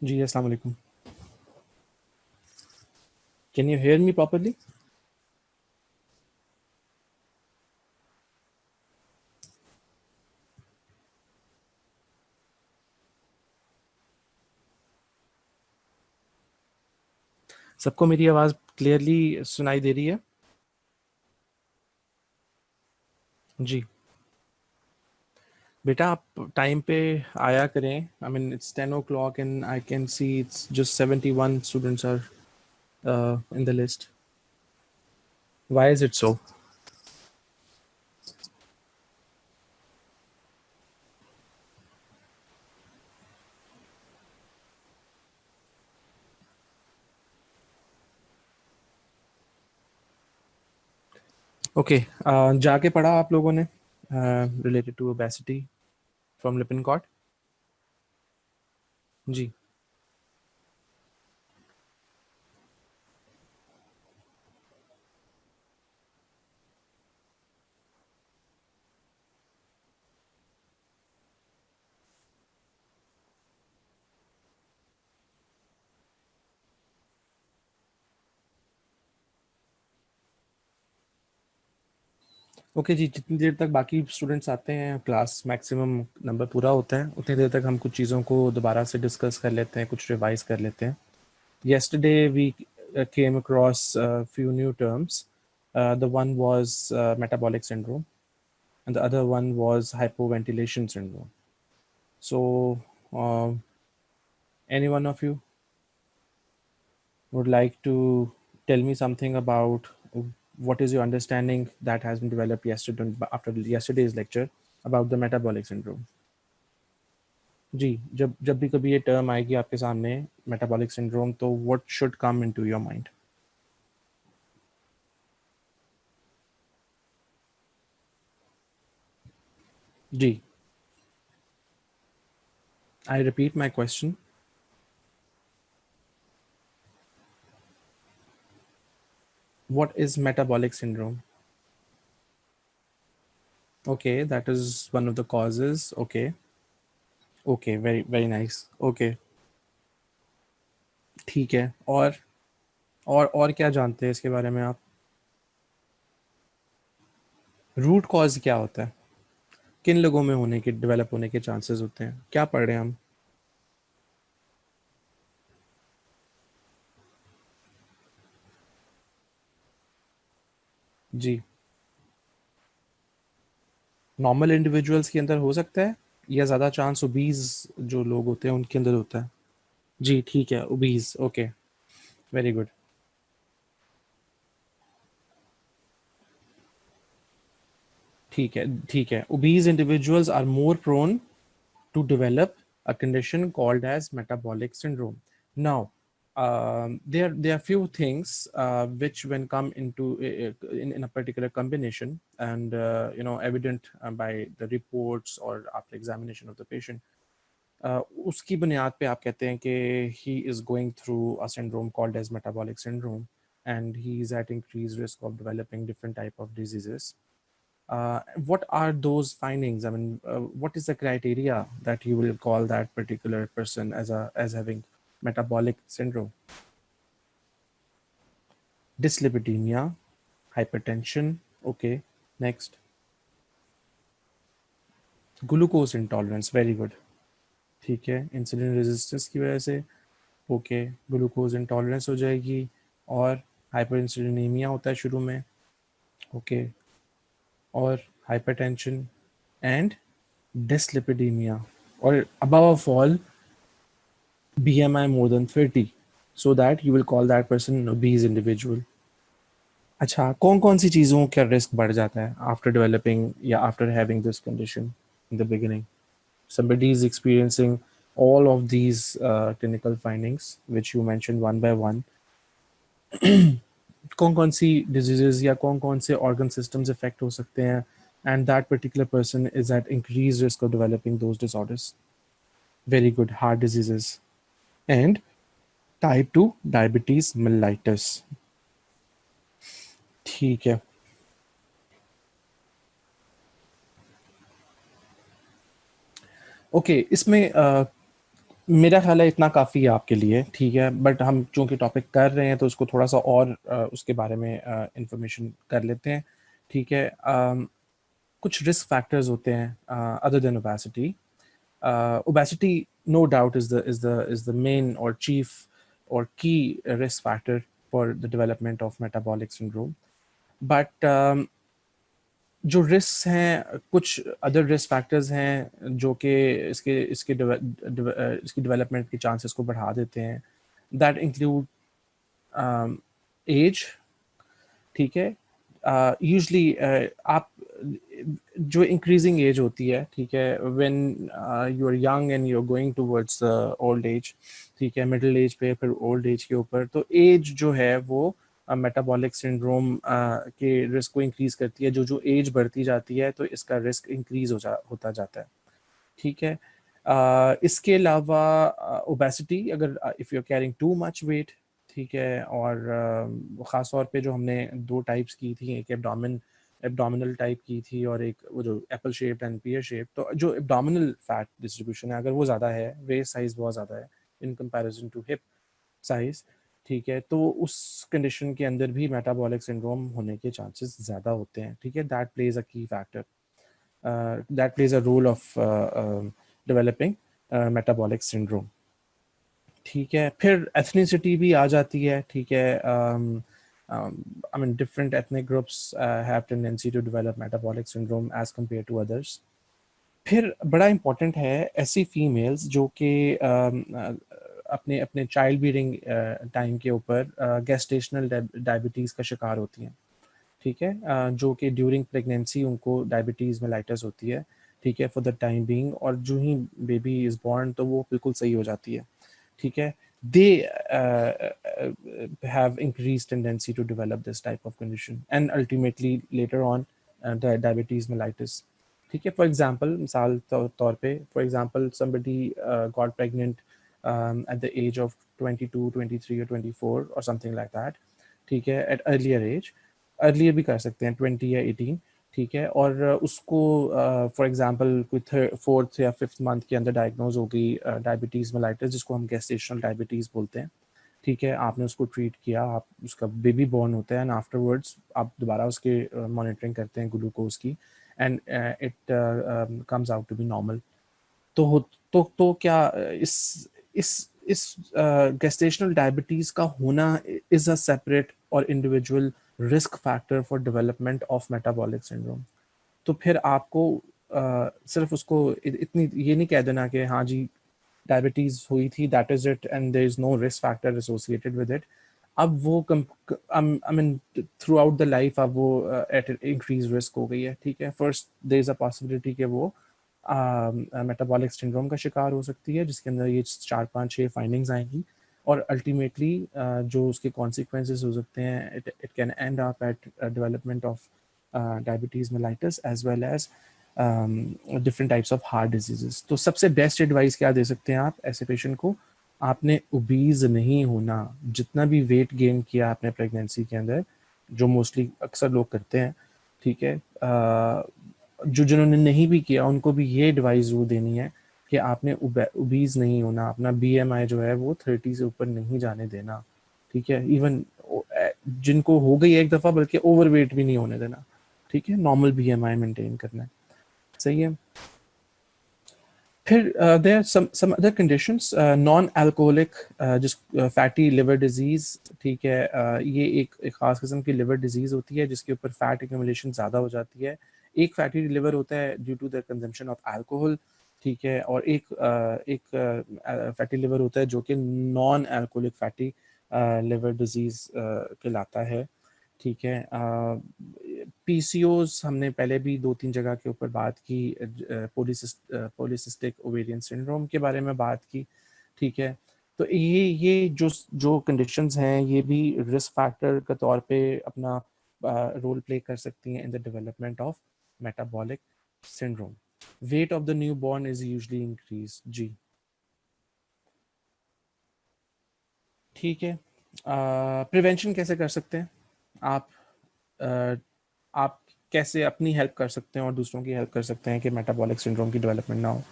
जी, अस्सलाम वालेकुम। Can you hear me properly? सबको मेरी आवाज़ क्लियरली सुनाई दे रही है? जी। बेटा आप टाइम पे आया करें। I mean it's 10 o'clock and I can see it's just 71 students are in the list. Why is it so? Okay, जाके पढ़ा आप लोगों ने related to obesity from Lippincott? जी। ओके जी, जितनी देर तक बाकी स्टूडेंट्स आते हैं, क्लास मैक्सिमम नंबर पूरा होता है, उतनी देर तक हम कुछ चीज़ों को दोबारा से डिस्कस कर लेते हैं, कुछ रिवाइज कर लेते हैं। Yesterday we came across a few new terms. The one was metabolic syndrome, and the other one was hypoventilation syndrome. So, um, any one of you would like to tell me something about what is your understanding that has been developed yesterday after yesterday's lecture about the metabolic syndrome? जी, जब जब भी कभी ये term आएगी आपके सामने metabolic syndrome, तो what should come into your mind? जी, I repeat my question. What is metabolic syndrome? Okay, that is one of the causes. Okay, okay, very very nice. Okay, ठीक है। और क्या जानते हैं इसके बारे में आप? रूट कॉज क्या होता है? किन लोगों में होने के डेवलप होने के चांसेस होते हैं? क्या पढ़ रहे हैं हम? जी, नॉर्मल इंडिविजुअल्स के अंदर हो सकता है या ज़्यादा चांस ओबीज जो लोग होते हैं उनके अंदर होता है? जी, ठीक है, ओबीज। Okay, very good. ठीक है, ठीक है। Obese individuals are more prone to develop a condition called as metabolic syndrome. Now, there are few things which, when come into in a particular combination, and evident by the reports or after examination of the patient, उसकी बुनियाद पे आप कहते हैं कि he is going through a syndrome called as metabolic syndrome, and he is at increased risk of developing different type of diseases. What are those findings? I mean, what is the criteria that you will call that particular person as having metabolic syndrome? Dyslipidemia, hypertension. Okay, next. Glucose intolerance. Very good. ठीक है, insulin resistance की वजह से। Okay, glucose intolerance हो जाएगी। और hyper इंसुलिनीमिया होता है शुरू में। ओके, और hypertension and dyslipidemia, or above all BMI more than 30, so that you will call that person an obese individual. अच्छा, कौन कौन सी चीज़ों का रिस्क बढ़ जाता है आफ्टर डेवलपिंग या after having this condition in the beginning? Somebody is experiencing all of these clinical findings which you mentioned one by one. कौन कौन सी डिजीजेस या कौन कौन से ऑर्गन सिस्टम्स इफेक्ट हो सकते हैं, and that particular person is at increased risk of developing those disorders? Very good. Heart diseases and type 2 diabetes mellitus. ठीक है। ओके, इसमें मेरा ख्याल है इतना काफ़ी है आपके लिए, ठीक है, बट हम चूंकि टॉपिक कर रहे हैं तो उसको थोड़ा सा और उसके बारे में इंफॉर्मेशन कर लेते हैं, ठीक है। कुछ रिस्क फैक्टर्स होते हैं other than obesity. Obesity, no doubt, is the main or chief or key risk factor for the development of metabolic syndrome. But जो रिस्क हैं, कुछ अदर रिस्क फैक्टर्स हैं जो कि इसके इसके इसकी डेवलपमेंट के चांसेस को बढ़ा देते हैं. दैट इंक्लूड एज, ठीक है. यूजली आप जो इंक्रीजिंग एज होती है, ठीक है, when you are young and you are going towards old age, ठीक है, मिडिल एज पे फिर ओल्ड एज के ऊपर, तो एज जो है वो मेटाबॉलिक सिंड्रोम के रिस्क को इंक्रीज करती है. जो जो एज बढ़ती जाती है तो इसका रिस्क इंक्रीज होता जाता है, ठीक है. इसके अलावा ओबेसिटी, अगर if you are carrying too much weight, ठीक है, और ख़ास तौर पे जो हमने दो टाइप्स की थी, एक एब्डोमिनल टाइप की थी और एक वो जो Apple shaped and peer shape. तो जो एब्डोमिनल फैट डिस्ट्रीब्यूशन है, अगर वो ज़्यादा है, वेस्ट साइज बहुत ज़्यादा है in comparison to hip size, ठीक है, तो उस कंडीशन के अंदर भी मेटाबॉलिक सिंड्रोम होने के चांसेस ज़्यादा होते हैं, ठीक है. दैट प्लेज अ की factor, that plays a role of developing metabolic syndrome, ठीक है. फिर एथनिसिटी भी आ जाती है, ठीक है. I mean, different ethnic groups have tendency to develop metabolic syndrome as compared to others. फिर बड़ा इम्पोर्टेंट है ऐसी फीमेल्स जो कि अपने अपने चाइल्ड बीडिंग टाइम के ऊपर गेस्टेशनल डायबिटीज़ का शिकार होती हैं, ठीक है, जो कि ड्यूरिंग प्रेगनेंसी उनको डायबिटीज़ मेलाइटस होती है, ठीक है, फॉर द टाइम बीइंग, और जो ही बेबी इज़ बॉर्न तो वो बिल्कुल सही हो जाती है, ठीक है. दे have increased tendency to develop this type of condition and ultimately later on diabetes mellitus, ठीक है. फॉर एग्जांपल, मिसाल तौर पे, for example somebody got pregnant at the age of 22, 23 or 24 or something like that, ठीक है, at earlier age, earlier भी कर सकते हैं 20 या 18, ठीक है, और उसको फॉर एग्जांपल कोई फोर्थ या फिफ्थ मंथ के अंदर डायग्नोज हो गई डायबिटीज़ मेलाइटिस, जिसको हम गेस्टेशनल डायबिटीज़ बोलते हैं, ठीक है. आपने उसको ट्रीट किया, आप उसका बेबी बॉर्न होता है एंड आफ्टरवर्ड्स आप दोबारा उसके मॉनिटरिंग करते हैं ग्लूकोज की, and it comes out to be normal. तो हो तो क्या इस गेस्टेशनल डायबिटीज का होना इज अ सेपरेट और individual risk factor for development of metabolic syndrome. तो फिर आपको सिर्फ उसको इतनी ये नहीं कह देना कि हाँ जी डायबिटीज हुई थी, that is it, and there is no risk factor associated with it. अब वो I mean throughout the life अब वो एट इंक्रीज रिस्क हो गई है, ठीक है. First there is a possibility कि वो मेटाबॉलिक सिंड्रोम का शिकार हो सकती है, जिसके अंदर ये 4 5 6 फाइंडिंग्स आएंगी, और अल्टीमेटली जो उसके कॉन्सिक्वेंसेस हो सकते हैं, it can end up at development of diabetes mellitus as well as different types of heart diseases. तो सबसे बेस्ट एडवाइस क्या दे सकते हैं आप ऐसे पेशेंट को? आपने ओबीज नहीं होना. जितना भी वेट गेन किया आपने प्रेगनेंसी के अंदर, जो मोस्टली अक्सर लोग करते हैं, ठीक है, जो जिन्होंने नहीं भी किया उनको भी ये एडवाइस जरूर देनी है कि आपने ओबीज नहीं होना, अपना बीएमआई जो है वो 30 से ऊपर नहीं जाने देना, ठीक है. इवन जिनको हो गई एक दफ़ा, बल्कि ओवरवेट भी नहीं होने देना, ठीक है. नॉर्मल बीएमआई मेंटेन करना है, सही है. फिर there some other conditions, non alcoholic जिस फैटी लिवर डिजीज़, ठीक है. ये एक ख़ास किस्म की लिवर डिजीज़ होती है जिसके ऊपर फैट एक्यूमुलेशन ज़्यादा हो जाती है. एक फैटी लिवर होता है due to the consumption of alcohol, ठीक है, और एक फैटी लिवर होता है जो कि non alcoholic fatty liver disease कहलाता है, ठीक है. पीसीओज हमने पहले भी 2 3 जगह के ऊपर बात की, पॉलीसिस्टिक ओवेरियन सिंड्रोम के बारे में बात की, ठीक है. तो ये जो जो कंडीशंस हैं ये भी रिस्क फैक्टर के तौर पे अपना रोल प्ले कर सकती हैं in the development of metabolic syndrome. Weight of the new born is usually increase, जी, ठीक है. प्रिवेंशन कैसे कर सकते हैं आप? uh, आप कैसे अपनी हेल्प कर सकते हैं और दूसरों की हेल्प कर सकते हैं कि मेटाबॉलिक सिंड्रोम की डेवलपमेंट ना हो?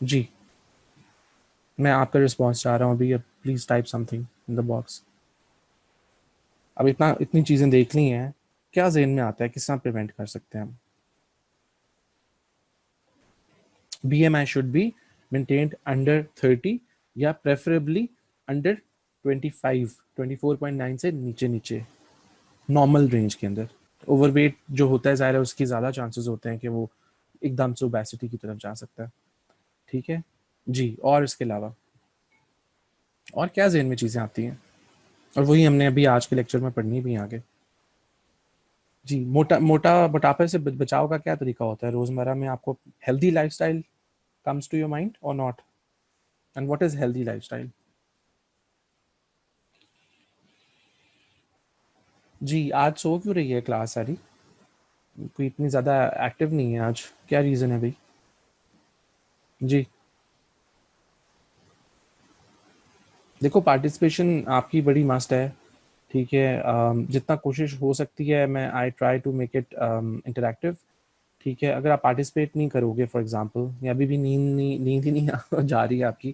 जी, मैं आपका रिस्पॉन्स चाह रहा हूँ अभी, please type something in the box. अब इतनी चीज़ें देख ली हैं, क्या ज़हन में आता है किस तरह प्रिवेंट कर सकते हैं हम? BMI should be maintained under 30 या प्रेफरेबली अंडर 25, 24.9 से नीचे नीचे, नॉर्मल रेंज के अंदर। ओवरवेट जो होता है ज़ाहिर है उसकी ज़्यादा चांसेस होते हैं कि वो एकदम से ओबेसिटी की तरफ जा सकता है। ठीक है जी। और इसके अलावा और क्या ज़हन में चीज़ें आती हैं, और वही हमने अभी आज के लेक्चर में पढ़नी भी है आगे। जी, मोटापे से बचाव का क्या तरीका होता है रोज़मर्रा में? आपको healthy lifestyle comes to your mind or not? And what is healthy lifestyle? जी, आज सो क्यों रही है क्लास सारी? कोई इतनी ज़्यादा एक्टिव नहीं है आज, क्या रीज़न है भाई? जी, देखो पार्टिसिपेशन आपकी बड़ी मस्ट है, ठीक है? जितना कोशिश हो सकती है मैं I try to make it interactive, ठीक है? अगर आप पार्टिसिपेट नहीं करोगे फॉर एग्ज़ाम्पल, या अभी भी नींद ही नहीं जा रही है आपकी,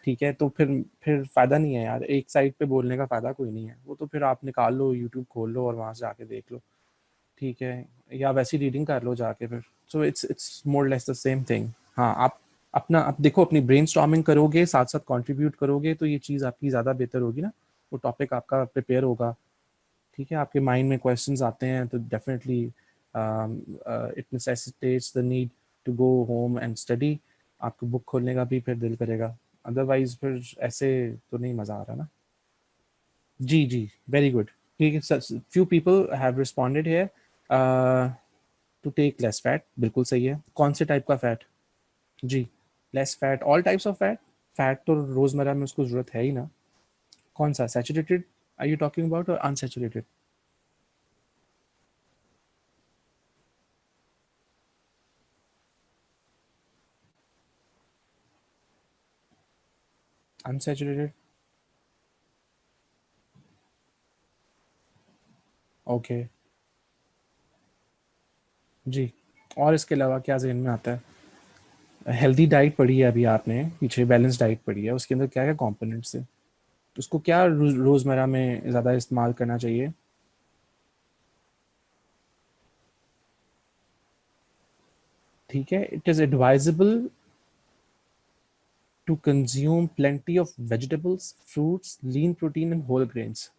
ठीक है? तो फिर फ़ायदा नहीं है यार, एक साइड पे बोलने का फ़ायदा कोई नहीं है। वो तो फिर आप निकाल लो, यूट्यूब खोल लो और वहाँ से जाके देख लो, ठीक है? या वैसी रीडिंग कर लो जाके फिर। So it's more less the same thing. हाँ, आप देखो अपनी ब्रेनस्टॉर्मिंग करोगे, साथ-साथ कंट्रीब्यूट करोगे तो ये चीज़ आपकी ज़्यादा बेहतर होगी ना, वो टॉपिक आपका प्रिपेयर होगा, ठीक है? आपके माइंड में क्वेश्चंस आते हैं तो definitely it necessitates the need to go home and study. आपको बुक खोलने का भी फिर दिल करेगा, अदरवाइज़ फिर ऐसे तो नहीं मज़ा आ रहा ना। जी, जी, वेरी गुड। ठीक है, few people have responded here to take less fat, बिल्कुल सही है। कौन से टाइप का फैट? जी, less fat, all types of fat? Fat तो रोज़मर्रा में उसको ज़रूरत है ही ना। कौन सा saturated are you talking about or unsaturated? Unsaturated, okay. जी, और इसके अलावा क्या ज़हन में आता है? हेल्दी डाइट पढ़ी है अभी आपने, पीछे बैलेंस डाइट पढ़ी है, उसके अंदर क्या-क्या कंपोनेंट्स हैं? उसको क्या रोज़मर्रा में ज़्यादा इस्तेमाल करना चाहिए? ठीक है, it is advisable to consume plenty of vegetables, fruits, lean protein and whole grains.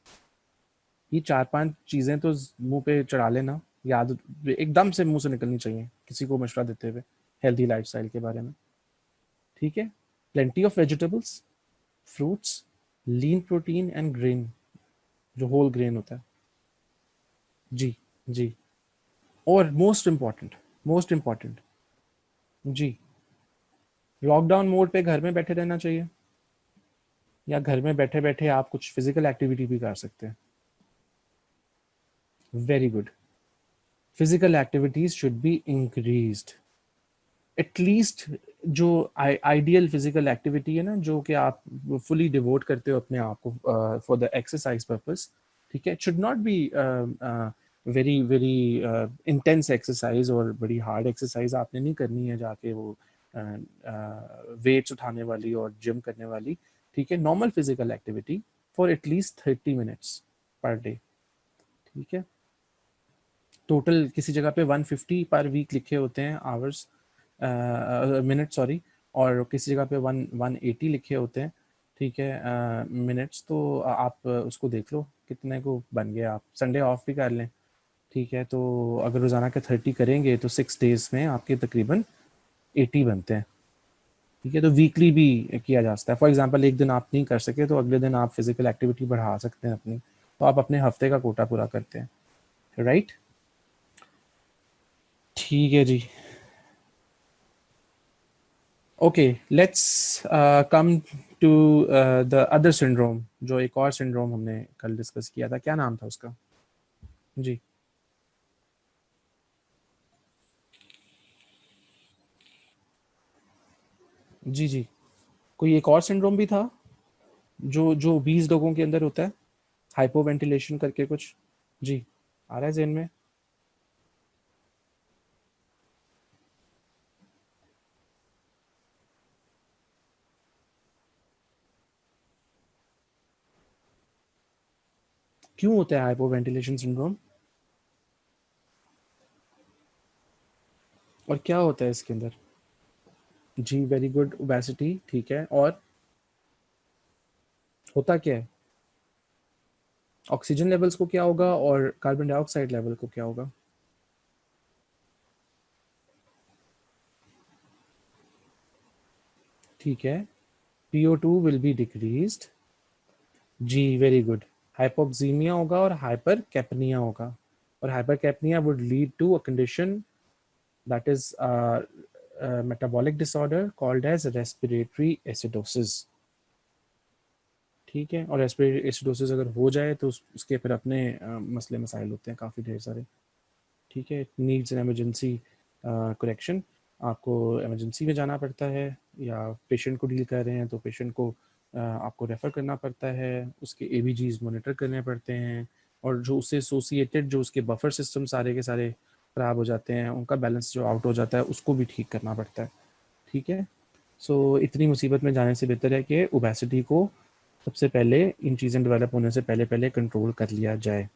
ये 4-5 चीज़ें तो मुँह पे चढ़ा लेना, याद एकदम से मुँह से निकलनी चाहिए किसी को मशवरा देते हुए हेल्दी लाइफ़स्टाइल के बारे में, ठीक है? Plenty of vegetables, fruits, lean protein and grain, जो होल ग्रेन होता है। जी, जी। और मोस्ट इम्पोर्टेंट, जी, लॉकडाउन मोड पे घर में बैठे रहना चाहिए, या घर में बैठे-बैठे आप कुछ फिज़िकल एक्टिविटी भी कर सकते हैं। Very good. Physical activities should be increased. At least जो आइडियल फिजिकल एक्टिविटी है ना, जो कि आप फुली डिवोट करते हो अपने आप को फॉर द एक्सरसाइज पर्पस, ठीक है? It should not be very very intense exercise और बड़ी हार्ड एक्सरसाइज आपने नहीं करनी है जाके, वो वेट्स उठाने वाली और जिम करने वाली, ठीक है? Normal physical activity for at least 30 minutes per day, ठीक है? टोटल किसी जगह पे 150 पर वीक लिखे होते हैं आवर्स, मिनट सॉरी, और किसी जगह पे 180 लिखे होते हैं, ठीक है? मिनट्स तो आप उसको देख लो कितने को बन गया, आप संडे ऑफ भी कर लें, ठीक है? तो अगर रोज़ाना के 30 करेंगे तो 6 डेज में आपके तकरीबन 80 बनते हैं, ठीक है? तो वीकली भी किया जा सकता है। फॉर एग्जांपल एक दिन आप नहीं कर सके तो अगले दिन आप फिजिकल एक्टिविटी बढ़ा सकते हैं अपनी, तो आप अपने हफ्ते का कोटा पूरा करते हैं, राइट? ठीक है जी। Okay, let's come to the other syndrome, जो एक और सिंड्रोम हमने कल डिस्कस किया था, क्या नाम था उसका? जी, जी, जी। कोई एक और सिंड्रोम भी था जो 20 लोगों के अंदर होता है, हाइपोवेंटिलेशन करके कुछ? जी, आ रहा है ज़हन में? क्यों होता है हाइपोवेंटिलेशन सिंड्रोम, और क्या होता है इसके अंदर? जी वेरी गुड, ओबेसिटी, ठीक है, और होता क्या है? ऑक्सीजन लेवल्स को क्या होगा और कार्बन डाइऑक्साइड लेवल को क्या होगा? ठीक है, PO2 विल बी डिक्रीज्ड। जी वेरी गुड, हाइपोक्सीमिया होगा और हाइपर कैपनिया होगा, और hypercapnia would lead to a condition that is metabolic disorder called as respiratory acidosis. ठीक है, और रेस्पिरेटरी एसिडोसिस अगर हो जाए तो उसके फिर अपने मसले मसाइल होते हैं काफ़ी ढेर सारे। ठीक है, नीड्स एन एमरजेंसी करेक्शन, आपको इमरजेंसी में जाना पड़ता है, या पेशेंट को डील कर रहे हैं तो पेशेंट को आपको रेफ़र करना पड़ता है, उसके एबीजीज मॉनिटर करने पड़ते हैं, और जो उससे एसोसिएटेड जो उसके बफर सिस्टम सारे के सारे ख़राब हो जाते हैं, उनका बैलेंस जो आउट हो जाता है उसको भी ठीक करना पड़ता है। ठीक है, सो इतनी मुसीबत में जाने से बेहतर है कि ओबेसिटी को सबसे पहले इन चीज़ें डेवलप होने से पहले पहले कंट्रोल कर लिया जाए।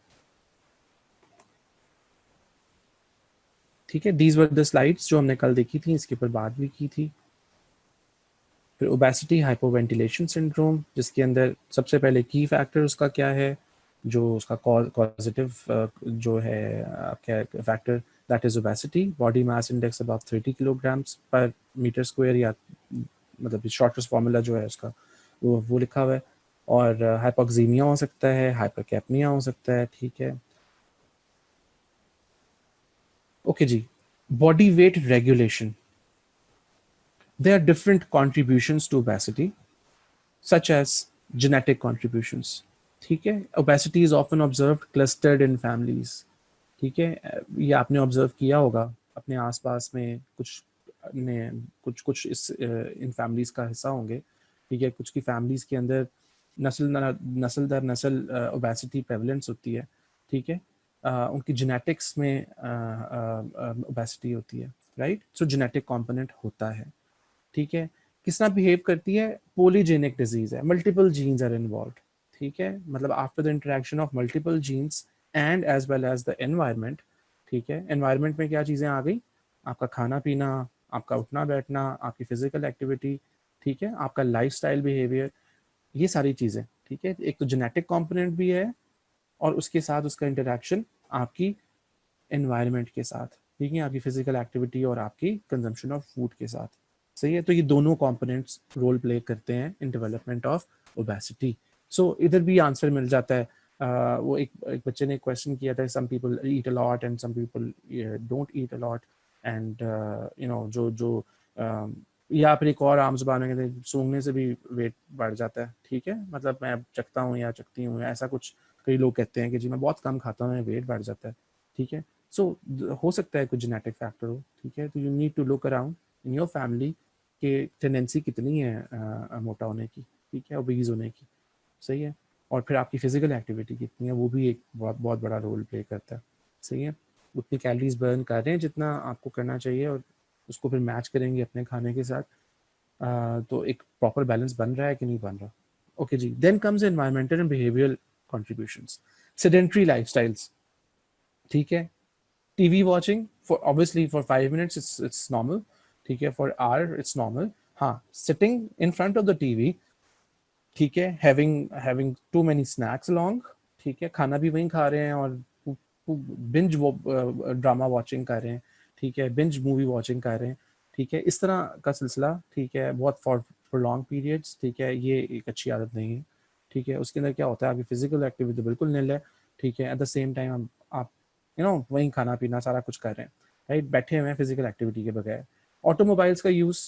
ठीक है, दीज वर द स्लाइड्स जो हमने कल देखी थी, इसके ऊपर बात भी की थी। फिर ओबेसिटी हाइपोवेंटिलेशन सिंड्रोम, जिसके अंदर सबसे पहले की फैक्टर उसका क्या है, जो उसका कॉजेटिव जो है क्या factor, that is obesity, body mass index above 30 kilograms पर मीटर स्क्वायर, या मतलब शॉर्टेस्ट फार्मूला जो है उसका वो लिखा हुआ है। और हाइपोक्सीमिया हो सकता है, हाइपरकैपनिया हो सकता है। ठीक है, ओके जी, body weight regulation, there are different contributions to obesity such as genetic contributions. ठीक है, obesity is often observed clustered in families. ठीक है, ये आपने ऑब्जर्व किया होगा अपने आसपास में, कुछ ने कुछ कुछ इस इन फैमिलीज का हिस्सा होंगे। ठीक है, कुछ की फैमिलीज के अंदर नस्ल दर नस्ल ओबेसिटी प्रेवलेंस होती है। ठीक है, उनकी जेनेटिक्स में ओबेसिटी होती है, राइट, सो जेनेटिक कंपोनेंट होता है। ठीक है, किस तरह बिहेव करती है, पोलीजेनिक डिजीज है, मल्टीपल जीन्स आर इन्वॉल्व। ठीक है, मतलब after the interaction of multiple genes and as well as the environment. ठीक है, एनवायरमेंट में क्या चीज़ें आ गई, आपका खाना पीना, आपका उठना बैठना, आपकी फिजिकल एक्टिविटी, ठीक है, आपका लाइफ स्टाइल बिहेवियर, ये सारी चीज़ें। ठीक है, एक तो जेनेटिक कॉम्पोनेंट भी है, और उसके साथ उसका इंटरेक्शन आपकी एनवायरमेंट के साथ, ठीक है, आपकी फिजिकल एक्टिविटी और आपकी कंजम्पशन ऑफ फूड के साथ। सही है, तो ये दोनों कंपोनेंट्स रोल प्ले करते हैं इन डेवलपमेंट ऑफ ओबेसिटी। सो इधर भी आंसर मिल जाता है। वो एक बच्चे ने क्वेश्चन किया था, some people eat a lot and some people don't eat a lot, and you know जो या फिर एक और आम जुबान में कहते हैं सूंघने से भी वेट बढ़ जाता है। ठीक है, मतलब मैं चखता हूँ या चखती हूँ, ऐसा कुछ कई लोग कहते हैं कि जी मैं बहुत कम खाता हूँ, वेट बढ़ जाता है। ठीक है, सो हो सकता है कुछ जेनेटिक फैक्टर हो। ठीक है, तो you need to look around in your family कि टेंडेंसी कितनी है मोटा होने की, ठीक है, ओबीज होने की। सही है, और फिर आपकी फिजिकल एक्टिविटी कितनी है, वो भी एक बहुत बहुत बड़ा रोल प्ले करता है। सही है, उतनी कैलोरीज बर्न कर रहे हैं जितना आपको करना चाहिए, और उसको फिर मैच करेंगे अपने खाने के साथ, तो एक प्रॉपर बैलेंस बन रहा है कि नहीं बन रहा। ओके जी, then comes environmental and behavioural contributions, sedentary lifestyles. ठीक है, TV watching for obviously for 5 minutes it's normal. ठीक है, फॉर आवर इट्स नॉर्मल। हाँ, sitting in front of the TV, ठीक है, having having too many snacks along, ठीक है, खाना भी वहीं खा रहे हैं और बिंज ड्रामा वॉचिंग कर रहे हैं। ठीक है, बिंज मूवी वॉचिंग कर रहे हैं। ठीक है, इस तरह का सिलसिला, ठीक है, बहुत फॉर लॉन्ग पीरियड्स, ठीक है, ये एक अच्छी आदत नहीं है। ठीक है, उसके अंदर क्या होता है, आपकी फिजिकल एक्टिविटी बिल्कुल नील है। ठीक है, एट द सेम टाइम आप वहीं खाना पीना सारा कुछ कर रहे हैं, राइट, बैठे हुए हैं फिजिकल एक्टिविटी के बगैर। ऑटोमोबाइल्स का यूज़,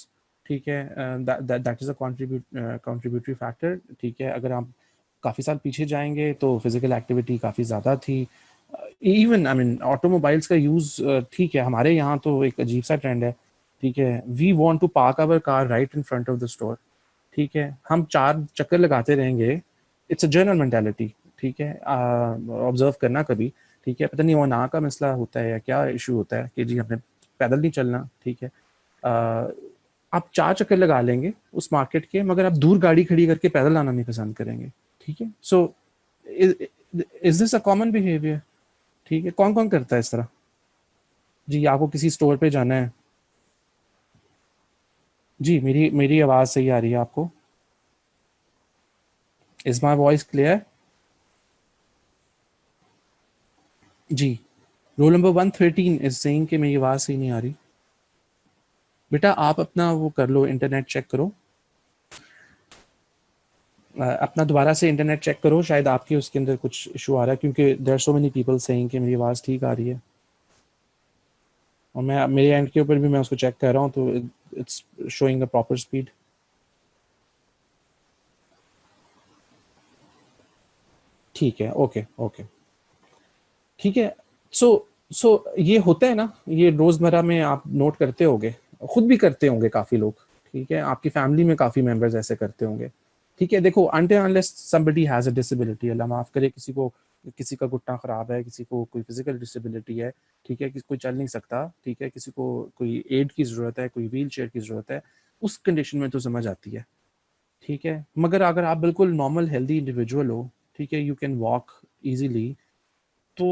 ठीक है, that is a contributory factor. ठीक है, अगर आप काफ़ी साल पीछे जाएंगे तो फिजिकल एक्टिविटी काफ़ी ज़्यादा थी। इवन आई मीन ऑटोमोबाइल्स का यूज़, ठीक है, हमारे यहाँ तो एक अजीब सा ट्रेंड है। ठीक है, we want to park our car right in front of the store. ठीक है, हम 4 चक्कर लगाते रहेंगे, इट्स अ जनरल मेंटालिटी। ठीक है, ऑब्जर्व करना कभी। ठीक है, पता नहीं वो ना का मसला होता है या क्या इशू होता है कि जी हमने पैदल नहीं चलना। ठीक है, आप 4 चक्कर लगा लेंगे उस मार्केट के, मगर आप दूर गाड़ी खड़ी करके पैदल आना नहीं पसंद करेंगे। ठीक है, so is this a common behaviour? ठीक है, कौन कौन करता है इस तरह? जी, आपको किसी स्टोर पे जाना है। जी, मेरी मेरी आवाज़ सही आ रही है आपको? Is my voice clear? जी। रोल नंबर 113 इज सेइंग कि मेरी आवाज़ सही नहीं आ रही। बेटा आप अपना वो कर लो, इंटरनेट चेक करो। अपना दोबारा से इंटरनेट चेक करो, शायद आपके उसके अंदर कुछ इशू आ रहा है, क्योंकि there are so many people saying कि मेरी आवाज़ ठीक आ रही है। और मैं मेरे एंड के ऊपर भी मैं उसको चेक कर रहा हूँ, तो it's showing the proper speed. ठीक है, ओके ओके। ठीक है। सो सो ये होता है ना, ये रोज़मर्रा में आप नोट करते होंगे, खुद भी करते होंगे काफ़ी लोग। ठीक है, आपकी फैमिली में काफ़ी मेंबर्स ऐसे करते होंगे। ठीक है, देखो until unless somebody has a disability, अल्लाह माफ़ करे, किसी का घुटना ख़राब है, किसी को कोई फिज़िकल डिसेबिलिटी है, ठीक है, किसी कोई चल नहीं सकता, ठीक है, किसी को कोई एड की ज़रूरत है, कोई व्हीलचेयर की ज़रूरत है, उस कंडीशन में तो समझ आती है। ठीक है, मगर अगर आप बिल्कुल नॉर्मल हेल्दी इंडिविजुअल हो, ठीक है, यू कैन वॉक ईज़िली, तो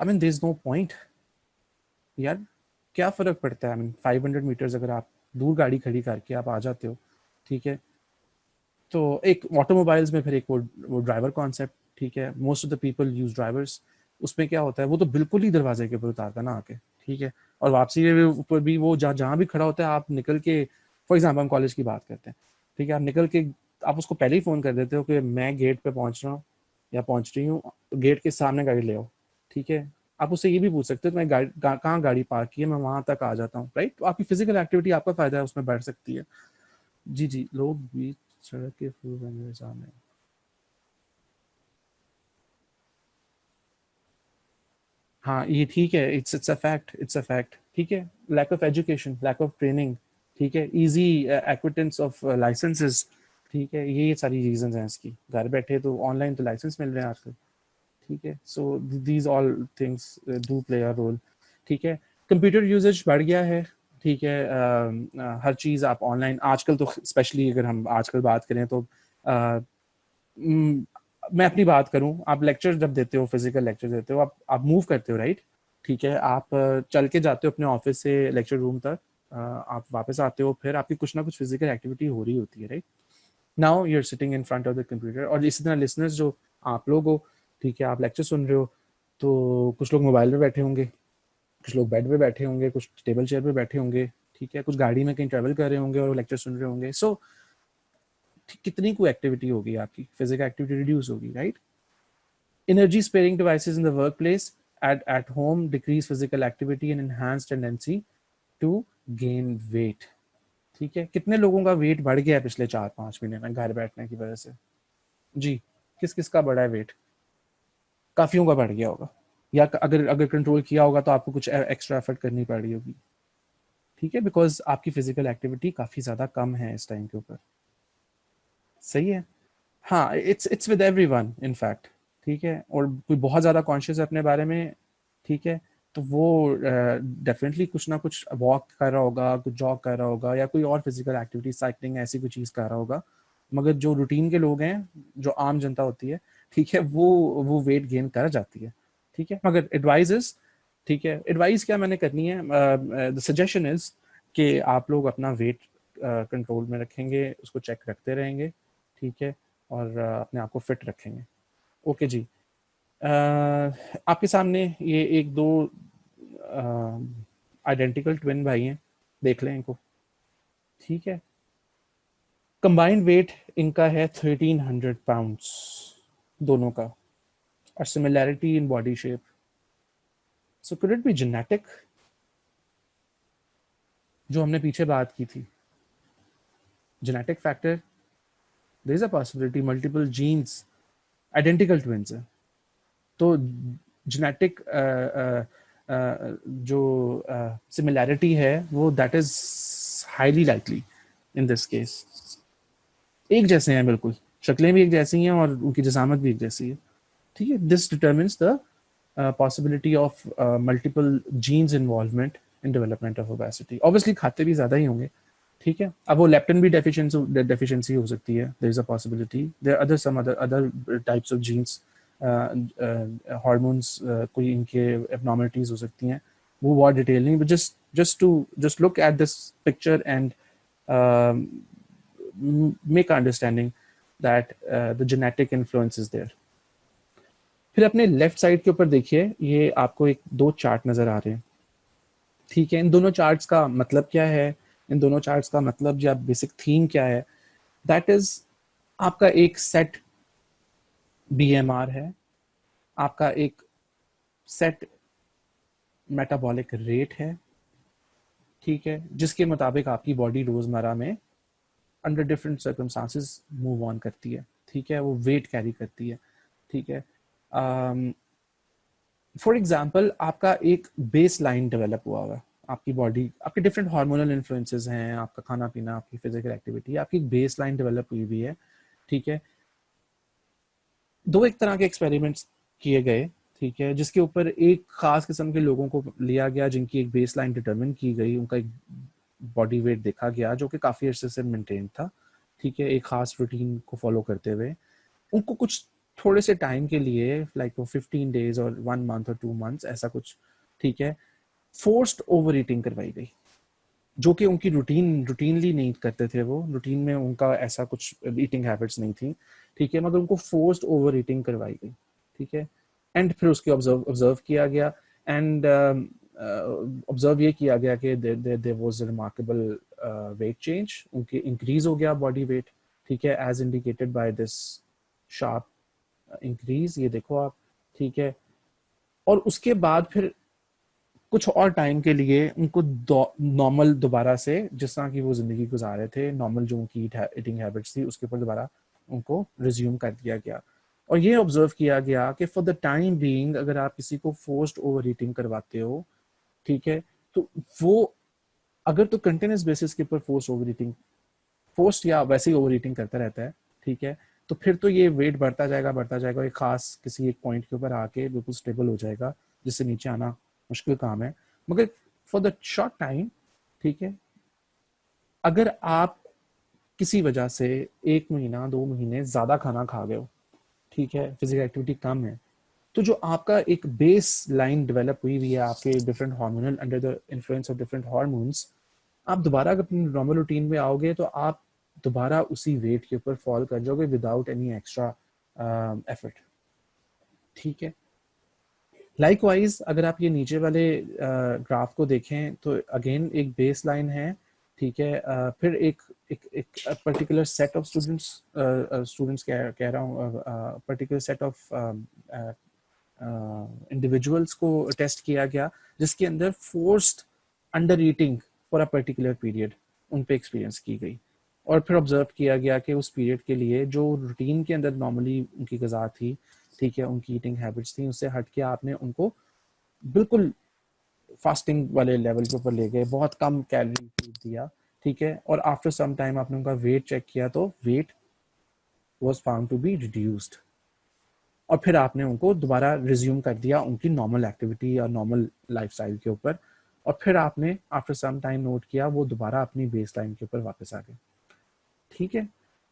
I mean there is no point. यार क्या फ़र्क पड़ता है? आई मीन 500 मीटर्स अगर आप दूर गाड़ी खड़ी करके आप आ जाते हो, ठीक है? तो एक ऑटोमोबाइल्स में फिर एक वो ड्राइवर कॉन्सेप्ट, ठीक है? Most of the people use drivers. उसमें क्या होता है, वो तो बिल्कुल ही दरवाज़े के ऊपर उतारता है ना आके, ठीक है? और वापसी के भी ऊपर भी वो जहाँ भी खड़ा होता है, आप निकल के, फॉर एग्ज़ाम्पल हम कॉलेज की बात करते हैं, ठीक है? आप निकल के आप उसको पहले ही फ़ोन कर देते हो कि मैं गेट पे पहुँच रहा हूँ या पहुँच रही हूँ, गेट के सामने गाड़ी ले आओ, ठीक है? आप उससे ये भी पूछ सकते हो कि मैं कहाँ गाड़ी पार्क की है, मैं वहाँ तक आ जाता हूँ, राइट? तो आपकी फिज़िकल एक्टिविटी, आपका फ़ायदा है, उसमें बढ़ सकती है। जी, जी, लोग बीच सड़क के फूल मेरे सामने। हाँ, ये ठीक है, it's a fact, it's a fact, ठीक है? Lack of education, lack of training, ठीक है? ईज़ी एक्विटेंस ऑफ लाइसेंसेस, ठीक है? ये सारी रीज़न्स हैं इसकी। घर बैठे तो ऑनलाइन तो लाइसेंस मिल रहे हैं आजकल, ठीक है? So these all things do play a role, ठीक है? कंप्यूटर यूसेज बढ़ गया है, ठीक है? हर चीज़ आप ऑनलाइन आजकल तो, स्पेशली अगर हम आजकल बात करें तो अ, उम, मैं अपनी बात करूँ, आप लेक्चर जब देते हो, फिज़िकल लेक्चर देते हो, आप मूव करते हो, राइट? ठीक है, आप चल के जाते हो अपने ऑफ़िस से लेक्चर रूम तक, आप वापस आते हो, फिर आपकी कुछ ना कुछ फिज़िकल एक्टिविटी हो रही होती है, right? Now you are sitting in front of the computer, और इसी तरह लिसनर्स जो आप लोग हो, ठीक है, आप लेक्चर सुन रहे हो, तो कुछ लोग मोबाइल पे बैठे होंगे, कुछ लोग बेड पे बैठे होंगे, कुछ टेबल चेयर पे बैठे होंगे, ठीक है, कुछ गाड़ी में कहीं ट्रैवल कर रहे होंगे और लेक्चर सुन रहे होंगे। सो कितनी को एक्टिविटी होगी आपकी, फिजिकल एक्टिविटी रिड्यूस होगी, right? Energy sparing devices in the workplace, at home decrease physical activity and enhance tendency to gain weight। ठीक है, कितने लोगों का वेट बढ़ गया है पिछले 4-5 महीने में घर बैठने की वजह से? जी, किस किस का बढ़ा है वेट? काफियों का बढ़ गया होगा, या अगर अगर कंट्रोल किया होगा तो आपको कुछ एक्स्ट्रा एफर्ट करनी पड़ रही होगी, ठीक है, बिकॉज आपकी फिजिकल एक्टिविटी काफी ज्यादा कम है इस टाइम के ऊपर। सही है। हाँ, it's with everyone in fact, ठीक है, और कोई बहुत ज़्यादा कॉन्शियस है अपने बारे में, ठीक है, तो वो डेफिनेटली कुछ ना कुछ वॉक कर रहा होगा, कुछ जॉग कर रहा होगा, या कोई और फिजिकल एक्टिविटी, साइकिलिंग, ऐसी कोई चीज़ कर रहा होगा। मगर जो रूटीन के लोग हैं, जो आम जनता होती है, ठीक है, वो वेट गेन कर जाती है, ठीक है, मगर एडवाइस इज, ठीक है, एडवाइस क्या मैंने करनी है, द सजेशन इज कि आप लोग अपना वेट कंट्रोल में रखेंगे, उसको चेक रखते रहेंगे, ठीक है, और अपने आप को फिट रखेंगे। ओके जी। आपके सामने ये एक दो आइडेंटिकल ट्विन भाई हैं, देख लें इनको, ठीक है? कंबाइंड वेट इनका है 1300 पाउंड्स, दोनों का, और similarity in body shape. So could it be genetic, जो हमने पीछे बात की थी, genetic factor? There is a possibility multiple genes, identical twins हैं, तो जेनेटिक जो सिमिलैरिटी है, वो that is highly likely in this case. एक जैसे हैं बिल्कुल, शक्लें भी एक जैसी हैं और उनकी जसामत भी एक जैसी है, ठीक है। This determines the possibility of multiple jeans involvement in development of obesity. Obviously खाते भी ज़्यादा ही होंगे, ठीक है, अब वो लेप्टिन भी डेफिशिएंसी हो सकती है, there is a possibility, there other some other types of genes hormones कोई इनके एबनॉर्मलिटीज हो सकती हैं, वो बहुत डिटेल नहीं, but just look at this picture and make understanding that the genetic influence is there. फिर अपने लेफ्ट साइड के ऊपर देखिए, ये आपको एक दो चार्ट नजर आ रहे हैं, ठीक है। इन दोनों चार्ट्स का मतलब क्या है, इन दोनों चार्ट्स का मतलब या बेसिक थीम क्या है, दैट इज आपका एक सेट बीएमआर है, आपका एक सेट मेटाबॉलिक रेट है, ठीक है, जिसके मुताबिक आपकी बॉडी रोजमर्रा में under different circumstances move on करती है, ठीक है, वो वेट कैरी करती है, ठीक है। फॉर एग्जाम्पल आपका एक बेस लाइन डेवलप हुआ हुआ है, आपकी बॉडी, आपके डिफरेंट हार्मोनल इन्फ्लुएंसेस हैं, आपका खाना पीना, आपकी फिजिकल एक्टिविटी, आपकी एक बेस लाइन डेवलप हुई हुई है, ठीक है। दो एक तरह के एक्सपेरिमेंट्स किए गए, ठीक है, जिसके ऊपर एक खास किस्म के लोगों को लिया गया जिनकी एक बेस लाइन डिटरमिन की गई, उनका एक बॉडी वेट देखा गया जो कि काफ़ी अर्से से मेंटेन था, ठीक है, एक खास रूटीन को फॉलो करते हुए। उनको कुछ थोड़े से टाइम के लिए, लाइक वो 15 डेज और 1 मंथ और 2 मंथ्स ऐसा कुछ, ठीक है, फोर्स्ड ओवर ईटिंग करवाई गई, जो कि उनकी रूटीनली नहीं करते थे, वो रूटीन में उनका ऐसा कुछ ईटिंग हैबिट्स नहीं थी, ठीक है, मगर उनको फोर्स्ड ओवर ईटिंग करवाई गई, ठीक है। एंड फिर उसके ऑब्जर्व किया गया, एंड ऑब्जर्व ये किया गया कि there was a remarkable weight change, उनके इंक्रीज हो गया बॉडी वेट, ठीक है, as indicated by this sharp increase, ये देखो आप, ठीक है। और उसके बाद फिर कुछ और टाइम के लिए उनको नॉर्मल दोबारा से, जिस तरह की वो जिंदगी गुजार रहे थे, नॉर्मल जो उनकी ईटिंग हैबिट्स थी उसके ऊपर दोबारा उनको रिज्यूम कर दिया गया। और ये ऑब्जर्व किया गया कि फॉर द टाइम बीइंग अगर आप किसी को फोर्स्ड ओवर ईटिंग करवाते हो, ठीक है, तो वो अगर तो कंटिन्यूस बेसिस के ऊपर फोर्स्ड या वैसे ही ओवर ईटिंग करता रहता है, ठीक है, तो फिर तो ये वेट बढ़ता जाएगा, एक खास किसी एक पॉइंट के ऊपर आके बिल्कुल स्टेबल हो जाएगा, जिससे नीचे आना मुश्किल काम है। मगर फॉर द शॉर्ट टाइम, ठीक है, अगर आप किसी वजह से 1 महीना 2 महीने ज्यादा खाना खा गए हो, ठीक है, फिजिकल एक्टिविटी कम है, तो जो आपका एक बेस लाइन डेवलप हुई है आपके different hormonal, under the influence of different hormones, आप दोबारा अपनी नॉर्मल रूटीन में आओगे तो आप दोबारा उसी वेट के ऊपर फॉल कर जाओगे विदाउट एनी एक्स्ट्रा एफर्ट, ठीक है। लाइकवाइज अगर आप ये नीचे वाले ग्राफ को देखें तो अगेन एक बेस लाइन है, ठीक है, फिर एक पर्टिकुलर सेट ऑफ स्टूडेंट्स कह रहा हूँ, पर्टिकुलर सेट ऑफ इंडिविजुअल्स को टेस्ट किया गया, जिसके अंदर forced under eating for a particular period उन पे एक्सपीरियंस की गई, और फिर ऑब्जर्व किया गया कि उस पीरियड के लिए जो रूटीन के अंदर नॉर्मली उनकी ग़िज़ा थी, ठीक है, उनकी ईटिंग हैबिट्स थी, उससे हट के आपने उनको बिल्कुल फास्टिंग वाले लेवल के ऊपर ले गए, बहुत कम कैलोरी फूड दिया, ठीक है, और आफ्टर सम टाइम आपने उनका वेट चेक किया तो weight was found to be reduced, और फिर आपने उनको दोबारा रिज्यूम कर दिया उनकी नॉर्मल एक्टिविटी या नॉर्मल लाइफस्टाइल के ऊपर, और फिर आपने आफ्टर सम टाइम नोट किया वो दोबारा अपनी बेस लाइन के ऊपर वापस आ गए, ठीक है।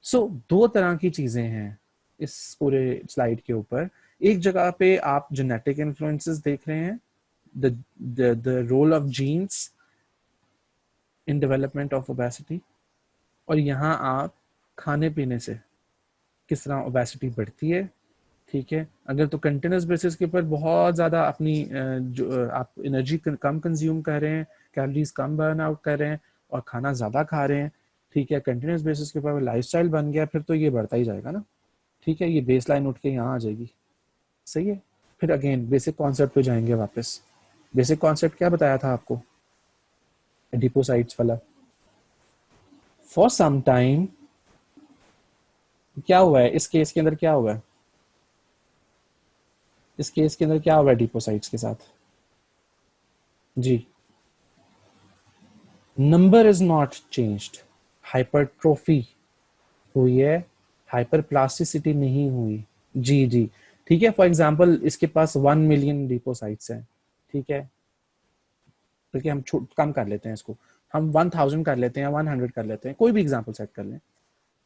सो दो तरह की चीजें हैं इस पूरे स्लाइड के ऊपर। एक जगह पे आप जेनेटिक इन्फ्लुएंसेस देख रहे हैं, the role of genes in development of obesity, और यहाँ आप खाने पीने से किस तरह ओबेसिटी बढ़ती है, ठीक है। अगर तो कंटिन्यूस बेसिस के ऊपर बहुत ज़्यादा अपनी जो आप एनर्जी कम कंज्यूम कर रहे हैं, कैलोरीज कम बर्न आउट कर रहे हैं और खाना ज़्यादा खा रहे हैं, ठीक है, कंटिन्यूस बेसिस के ऊपर लाइफस्टाइल बन गया, फिर तो ये बढ़ता ही जाएगा ना, ठीक है, ये बेस लाइन उठ के यहाँ आ जाएगी, सही है। फिर अगेन बेसिक कॉन्सेप्ट पे जाएंगे वापस। बेसिक कॉन्सेप्ट क्या बताया था आपको, एडिपोसाइट्स वाला। फॉर सम टाइम क्या हुआ है इस केस के अंदर, क्या हुआ है इस केस के अंदर, क्या हुआ है एडिपोसाइट्स के साथ जी, number is not changed, hypertrophy हुई है, हाइपरप्लास्टिसिटी नहीं हुई, जी जी, ठीक है। फॉर एग्जांपल इसके पास 1 मिलियन डिपोसाइट्स हैं, ठीक है, बल्कि हम कम कर लेते हैं इसको, हम 1000 कर लेते हैं, 100 कर लेते हैं, कोई भी एग्जांपल सेट कर लें,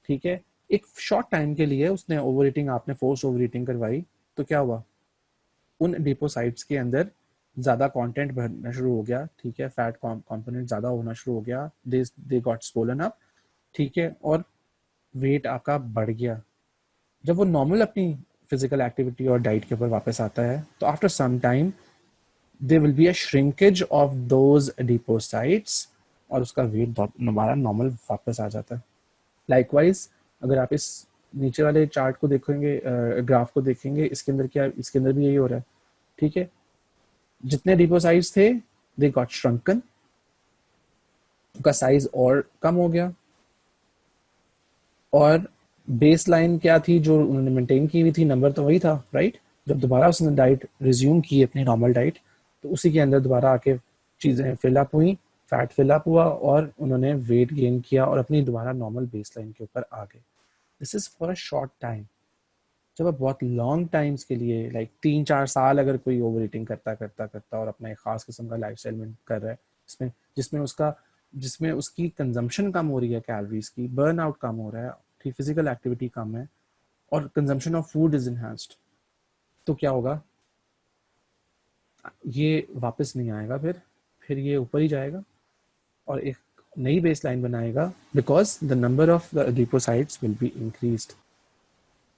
ठीक है। एक शॉर्ट टाइम के लिए उसने ओवर ईटिंग, आपने फोर्स ओवर ईटिंग करवाई, तो क्या हुआ, उन एडिपोसाइट्स के अंदर ज़्यादा कंटेंट भरना शुरू हो गया, ठीक है, फैट कंपोनेंट ज़्यादा होना शुरू हो गया, दे गॉट स्वोलन अप, ठीक है, और वेट आपका बढ़ गया। जब वो नॉर्मल अपनी फिजिकल एक्टिविटी और डाइट के ऊपर वापस आता है तो after some time there will be a shrinkage of those adipocytes और उसका वेट दोबारा नॉर्मल वापस आ जाता है। लाइकवाइज अगर आप इस नीचे वाले चार्ट को देखेंगे, ग्राफ को देखेंगे, इसके अंदर क्या, इसके अंदर भी यही हो रहा है, ठीक है, जितने adipocytes थे दे गॉट श्रंकन, उनका साइज और कम हो गया, और बेस लाइन क्या थी जो उन्होंने मेंटेन की हुई थी, नंबर तो वही था, राइट। जब दोबारा उसने डाइट रिज्यूम की अपनी नॉर्मल डाइट, तो उसी के अंदर दोबारा आके चीज़ें फिलअप हुई, फैट फिलअप हुआ और उन्होंने वेट गेन किया और अपनी दोबारा नॉर्मल बेस लाइन के ऊपर आ गए। This is for a short time. जब आप बहुत लॉन्ग टाइम्स के लिए, लाइक 3-4 साल अगर कोई ओवर ईटिंग करता करता करता और अपना एक खास किस्म का लाइफ स्टाइल में कर रहा है, जिसमें जिसमें उसका जिसमें उसकी कंजम्पशन कम हो रही है कैलोरीज की, बर्न आउट कम हो रहा है, ठीक, फिजिकल एक्टिविटी कम है और consumption of food is enhanced, तो क्या होगा, ये वापस नहीं आएगा, फिर ये ऊपर ही जाएगा और एक नई बेस लाइन बनाएगा, because the number of the adipocytes will be increased.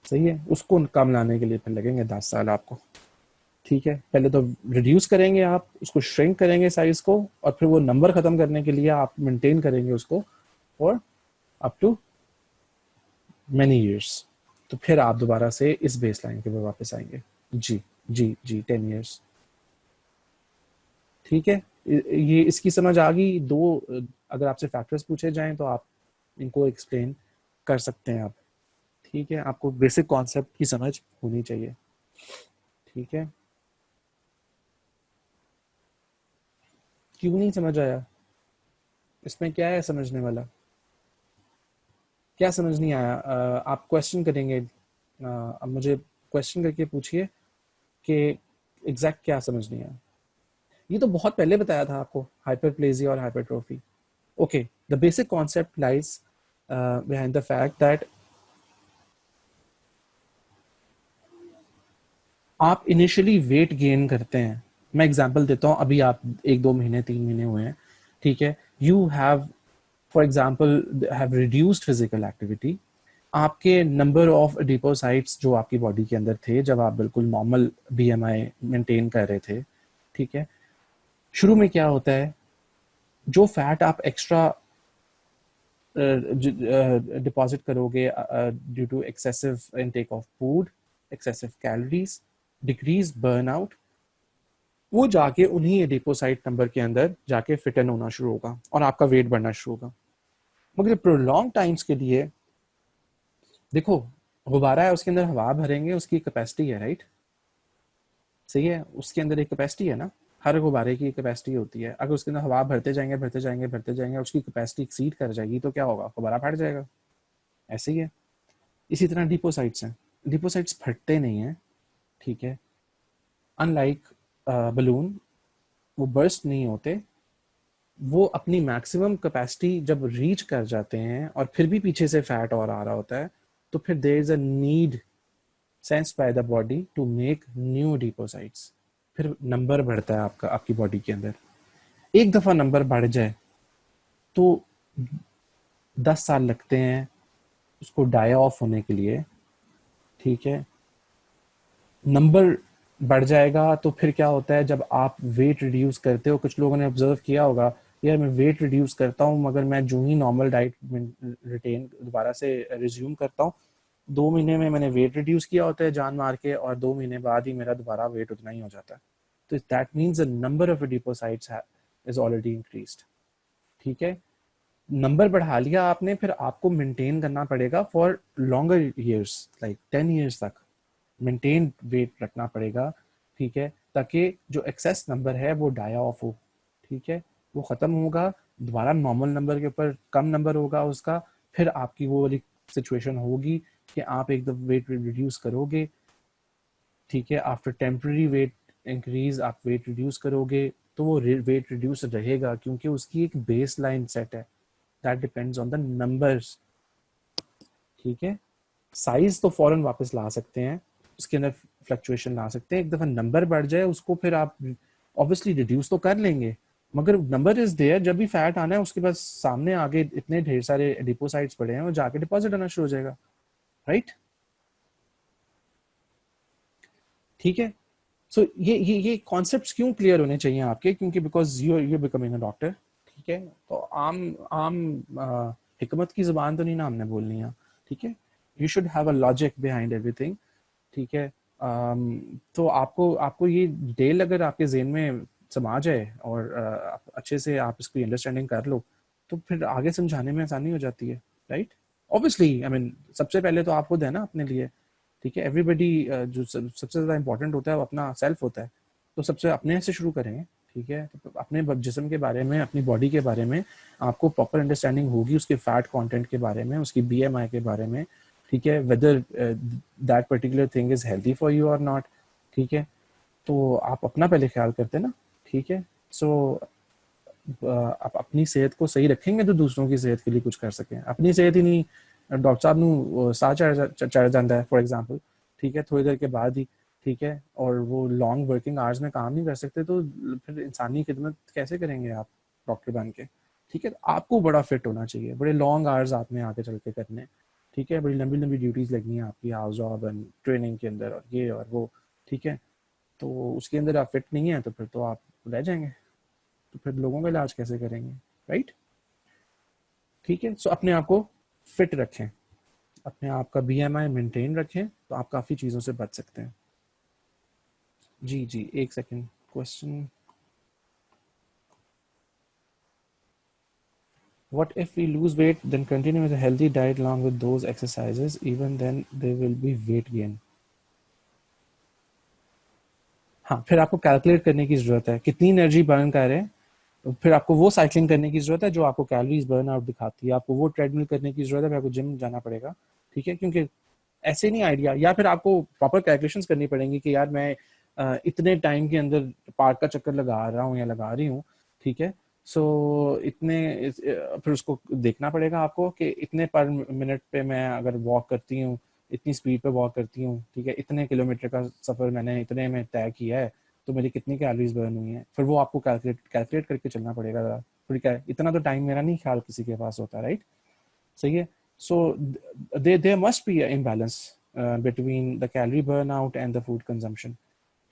सही है, उसको कम लाने के लिए फिर लगेंगे 10 साल आपको, ठीक है। पहले तो रिड्यूस करेंगे आप उसको, श्रिंक करेंगे साइज को, और फिर वो नंबर खत्म करने के लिए आप मेंटेन करेंगे उसको for up to many years. तो फिर आप दोबारा से इस बेस लाइन के ऊपर वापस आएंगे। जी जी जी, 10 ईयर्स, ठीक है। ये इसकी समझ आ गई। दो अगर आपसे फैक्टर्स पूछे जाएं तो आप इनको एक्सप्लेन कर सकते हैं आप, ठीक है। आपको बेसिक कॉन्सेप्ट की समझ होनी चाहिए, ठीक है। क्यों नहीं समझ आया, इसमें क्या है समझने वाला, क्या समझ नहीं आया? आप क्वेश्चन करेंगे, अब मुझे क्वेश्चन करके पूछिए कि एग्जैक्ट क्या समझ नहीं आया। ये तो बहुत पहले बताया था आपको, हाइपरप्लेजिया और hypertrophy. Okay, the basic concept lies behind the fact that आप इनिशियली वेट गेन करते हैं। मैं एग्जांपल देता हूं, अभी आप 1-2 महीने 3 महीने हुए हैं, ठीक है, you have for example have reduced physical activity, आपके नंबर ऑफ एडिपोसाइट्स जो आपकी बॉडी के अंदर थे जब आप बिल्कुल नॉर्मल बीएमआई मेंटेन कर रहे थे, ठीक है, शुरू में क्या होता है, जो फैट आप एक्स्ट्रा डिपॉजिट करोगे due to excessive intake of food, excessive calories, decrease burnout, वो जाके उन्हीं एडिपोसाइट नंबर के अंदर जाके फिटन होना शुरू होगा और आपका वेट बढ़ना शुरू होगा। मगर प्रोलॉन्ग टाइम्स के लिए देखो, गुब्बारा है, उसके अंदर हवा भरेंगे, उसकी कैपेसिटी है, राइट, सही है, उसके अंदर एक कैपेसिटी है ना, हर गुब्बारे की कैपेसिटी होती है। अगर उसके अंदर हवा भरते जाएंगे भरते जाएंगे भरते जाएंगे, उसकी कैपेसिटी एक्सीड कर जाएगी तो क्या होगा, गुब्बारा फट जाएगा। ऐसे ही है। इसी तरह डिपोसाइट्स हैं, डिपोसाइट्स फटते नहीं हैं, ठीक है, अनलाइक बलून, वो बर्स्ट नहीं होते, वो अपनी मैक्सिमम कैपेसिटी जब रीच कर जाते हैं और फिर भी पीछे से फैट और आ रहा होता है, तो फिर there is a need sensed by the body to make new adipocytes. फिर नंबर बढ़ता है आपका, आपकी बॉडी के अंदर। एक दफा नंबर बढ़ जाए तो 10 साल लगते हैं उसको डाई ऑफ होने के लिए, ठीक है। नंबर बढ़ जाएगा तो फिर क्या होता है, जब आप वेट रिड्यूस करते हो, कुछ लोगों ने ऑब्जर्व किया होगा, यार मैं वेट रिड्यूस करता हूँ मगर मैं जो ही नॉर्मल डाइट रिटेन दोबारा से रिज्यूम करता हूँ, 2 महीने में मैंने वेट रिड्यूस किया होता है जान मार के, और 2 महीने बाद ही मेरा दोबारा वेट उतना ही हो जाता है। तो that means the number of adipocytes is already increased, ठीक है। नंबर बढ़ा लिया आपने, फिर आपको मेंटेन करना पड़ेगा for longer years, like 10 years तक मेंटेन वेट रखना पड़ेगा, ठीक है, ताकि जो एक्सेस नंबर है वो डाया ऑफ हो, ठीक है, वो खत्म होगा, दोबारा नॉर्मल नंबर के ऊपर कम नंबर होगा उसका, फिर आपकी वो वाली सिचुएशन होगी कि आप एकदम वेट रिड्यूस करोगे, ठीक है, आफ्टर टेम्पररी वेट इंक्रीज आप वेट रिड्यूस करोगे, तो वो वेट रिड्यूस रहेगा क्योंकि उसकी एक बेस लाइन सेट है, that depends on the numbers, ठीक है। साइज तो फौरन वापस ला सकते हैं, उसके अंदर फ्लक्चुएशन ला सकते हैं। एक दफ़ा नंबर बढ़ जाए उसको फिर आप ऑब्वियसली रिड्यूस तो कर लेंगे, मगर नंबर इज देयर, जब भी फैट आना है उसके पास सामने आगे इतने ढेर सारे एडिपोसाइट्स पड़े हैं और जाके डिपॉजिट आना शुरू हो जाएगा, राइट? ठीक है। सो ये कॉन्सेप्ट्स क्यों क्लियर होने चाहिए आपके, क्योंकि because you becoming a doctor, ठीक है? तो आम आम हिकमत की जुबान तो नहीं ना हमने बोलनी है, ठीक है? You should have a logic behind everything, ठीक है? तो आपको आपको ये डिटेल अगर आपके जेहन में समा जाए और अच्छे से आप इसकी अंडरस्टैंडिंग कर लो, तो फिर आगे समझाने में आसानी हो जाती है, राइट? ऑब्वियसली आई मीन सबसे पहले तो आप खुद है ना अपने लिए, ठीक है? एवरीबडी जो सबसे ज़्यादा इंपॉर्टेंट होता है वो अपना सेल्फ होता है, तो सबसे अपने से शुरू करेंगे, ठीक है? तो अपने जिस्म के बारे में, अपनी बॉडी के बारे में आपको प्रॉपर अंडरस्टैंडिंग होगी, उसके फैट कंटेंट के बारे में, उसकी बीएमआई के बारे में, ठीक है? Whether that particular thing is healthy for you और नॉट, ठीक है? तो आप अपना पहले ख्याल करते हैं ना, ठीक है? सो आप अपनी सेहत को सही रखेंगे तो दूसरों की सेहत के लिए कुछ कर सकें। अपनी सेहत ही नहीं, डॉक्टर साहब ਨੂੰ ਸਾਹ चढ़ जाता है फॉर एग्जांपल, ठीक है, थोड़ी देर के बाद ही, ठीक है, और वो लॉन्ग वर्किंग आवर्स में काम नहीं कर सकते, तो फिर इंसानी खिदमत कैसे करेंगे आप डॉक्टर बन के, ठीक है? आपको बड़ा फिट होना चाहिए, बड़े लॉन्ग आवर्स आपने आगे चल के करने, ठीक है? बड़ी लंबी लंबी ड्यूटीज लगनी है आपकी हाउस जॉब एंड ट्रेनिंग के अंदर और ये और वो, ठीक है? तो उसके अंदर आप फिट नहीं है तो फिर तो आप रह जाएंगे, तो फिर लोगों का इलाज कैसे करेंगे, राइट? ठीक है। सो अपने आप को फिट रखें, अपने आप का बीएमआई मेंटेन रखें, तो आप काफ़ी चीज़ों से बच सकते हैं। जी जी, एक second, question, what if we lose weight then continue with a healthy diet along with those exercises, even then there will be weight gain? हाँ, फिर आपको कैलकुलेट करने की जरूरत है कितनी एनर्जी बर्न कर रहे हैं, तो फिर आपको वो साइकिलिंग करने की जरूरत है जो आपको कैलोरीज बर्न आउट दिखाती है, आपको वो ट्रेडमिल करने की जरूरत है, फिर आपको जिम जाना पड़ेगा, ठीक है? क्योंकि ऐसे नहीं आइडिया, या फिर आपको प्रॉपर कैलकुलेशंस करनी पड़ेंगी कि यार मैं इतने टाइम के अंदर पार्क का चक्कर लगा रहा हूँ या लगा रही हूँ, ठीक है? सो फिर उसको देखना पड़ेगा आपको कि इतने पर मिनट पे मैं अगर वॉक करती हूँ, इतनी स्पीड पे वॉक करती हूँ, ठीक है, इतने किलोमीटर का सफर मैंने इतने में तय किया है, तो मेरी कितनी कैलोरीज बर्न हुई है, फिर वो आपको कैलकुलेट करके चलना पड़ेगा, ठीक है? इतना तो टाइम मेरा नहीं ख्याल किसी के पास होता, राइट? सही है। सो there must be an imbalance between the calorie burnout and the food consumption,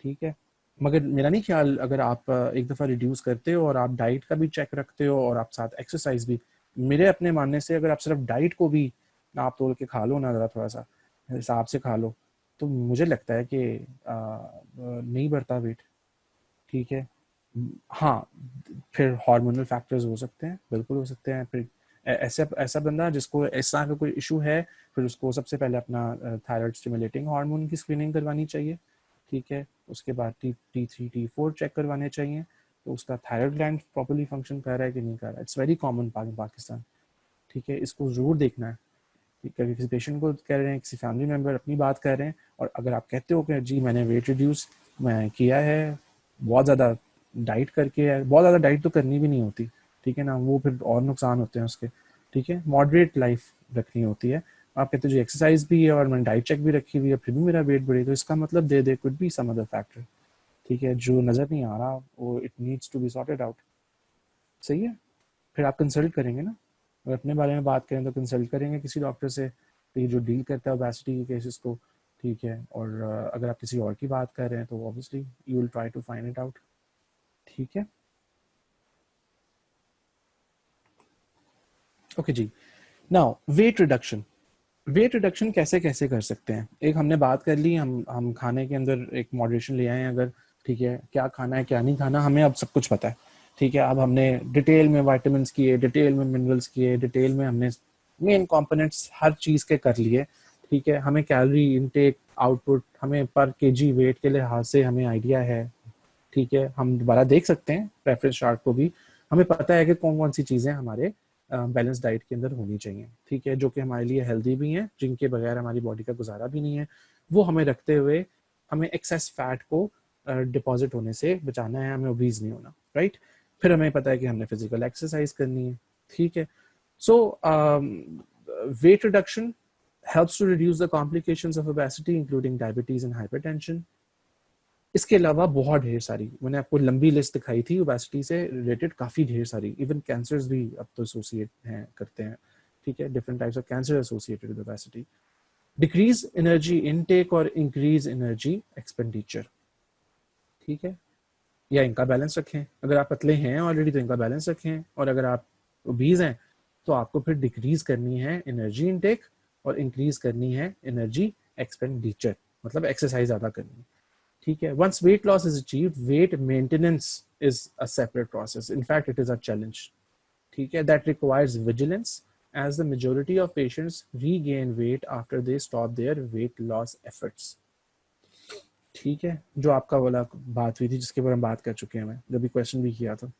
ठीक है? मगर मेरा नहीं ख्याल, अगर आप एक दफ़ा रिड्यूस करते हो और आप डाइट का भी चेक रखते हो और आप साथ एक्सरसाइज भी, मेरे अपने मानने से अगर आप सिर्फ डाइट को भी आप तोड़ के खा लो ना, ज़रा थोड़ा सा हिसाब से खा लो, तो मुझे लगता है कि नहीं बढ़ता वेट, ठीक है? हाँ, फिर हार्मोनल फैक्टर्स हो सकते हैं, बिल्कुल हो सकते हैं। फिर ऐसा ऐसा बंदा जिसको इस तरह का कोई इशू है, फिर उसको सबसे पहले अपना थायराइड स्टिमुलेटिंग हार्मोन की स्क्रीनिंग करवानी चाहिए, ठीक है? उसके बाद T3 T4 चेक करवाने चाहिए, तो उसका थायराइड ग्लैंड प्रॉपर्ली फंक्शन कर रहा है कि नहीं कर रहा है। इट्स वेरी कॉमन पाकिस्तान, ठीक है? इसको ज़रूर देखना है। कभी किसी पेशेंट को कह रहे हैं, किसी फैमिली मेम्बर अपनी बात कर रहे हैं, और अगर आप कहते हो कि जी मैंने वेट रिड्यूस मैं किया है, बहुत ज़्यादा डाइट करके है, बहुत ज़्यादा डाइट तो करनी भी नहीं होती, ठीक है ना, वो फिर और नुकसान होते हैं उसके, ठीक है? मॉडरेट लाइफ रखनी होती है। आप कहते हो जी एक्सरसाइज भी है और मैंने डाइट चेक भी रखी हुई है, फिर भी मेरा वेट बढ़े, तो इसका मतलब they could be some other factor, ठीक है, जो नज़र नहीं आ रहा, वो it needs to be sorted out. सही है। फिर आप कंसल्ट करेंगे ना, अगर अपने बारे में बात करें तो कंसल्ट करेंगे किसी डॉक्टर से, तो जो डील करता है ओबेसिटी के केसेस को, ठीक है? और अगर आप किसी और की बात कर रहे हैं तो obviously you will try to find it out, ठीक है? ओके जी। Now weight reduction, weight reduction कैसे कैसे कर सकते हैं? एक हमने बात कर ली, हम खाने के अंदर एक मॉडरेशन ले आए हैं अगर, ठीक है? क्या खाना है क्या नहीं खाना हमें अब सब कुछ पता है, ठीक है? अब हमने डिटेल में वाइटामिन किए, डिटेल में मिनरल्स किए, डिटेल में हमने मेन कंपोनेंट्स हर चीज़ के कर लिए, ठीक है? हमें कैलोरी इनटेक आउटपुट, हमें पर केजी वेट के लिहाज से हमें आइडिया है, ठीक है? हम दोबारा देख सकते हैं रेफरेंस चार्ट को भी, हमें पता है कि कौन कौन सी चीज़ें हमारे बैलेंस डाइट के अंदर होनी चाहिए, ठीक है? जो कि हमारे लिए हेल्दी भी हैं, जिनके बगैर हमारी बॉडी का गुजारा भी नहीं है, वो हमें रखते हुए हमें एक्सेस फैट को डिपॉजिट होने से बचाना है, हमें ओबीज नहीं होना, राइट? फिर हमें पता है कि हमने फिजिकल एक्सरसाइज करनी है, ठीक है? So weight reduction helps to reduce the complications of obesity including diabetes and hypertension. इसके अलावा बहुत ढेर सारी, मैंने आपको लंबी लिस्ट दिखाई थी ओबेसिटी से रिलेटेड, काफ़ी ढेर सारी, इवन कैंसर्स भी अब तो एसोसिएट हैं करते हैं, ठीक है, different types of cancer associated with obesity. Decrease energy intake और इंक्रीज एनर्जी एक्सपेंडिचर, ठीक है, या इनका बैलेंस रखें. अगर आप पतले हैं ऑलरेडी तो इनका बैलेंस रखें, और अगर आप ओबीज हैं तो आपको फिर डिक्रीज करनी है एनर्जी इनटेक और इंक्रीज करनी है एनर्जी एक्सपेंडिचर, मतलब एक्सरसाइज ज़्यादा करनी है, ठीक है. Once weight loss is achieved, weight maintenance is a separate process, in fact it is a challenge, ठीक है, that requires vigilance as the majority of patients regain weight after they stop their weight loss efforts. ठीक है, जो आपका वाला बात हुई थी जिसके ऊपर हम बात कर चुके हैं, मैं जब भी क्वेश्चन भी किया था,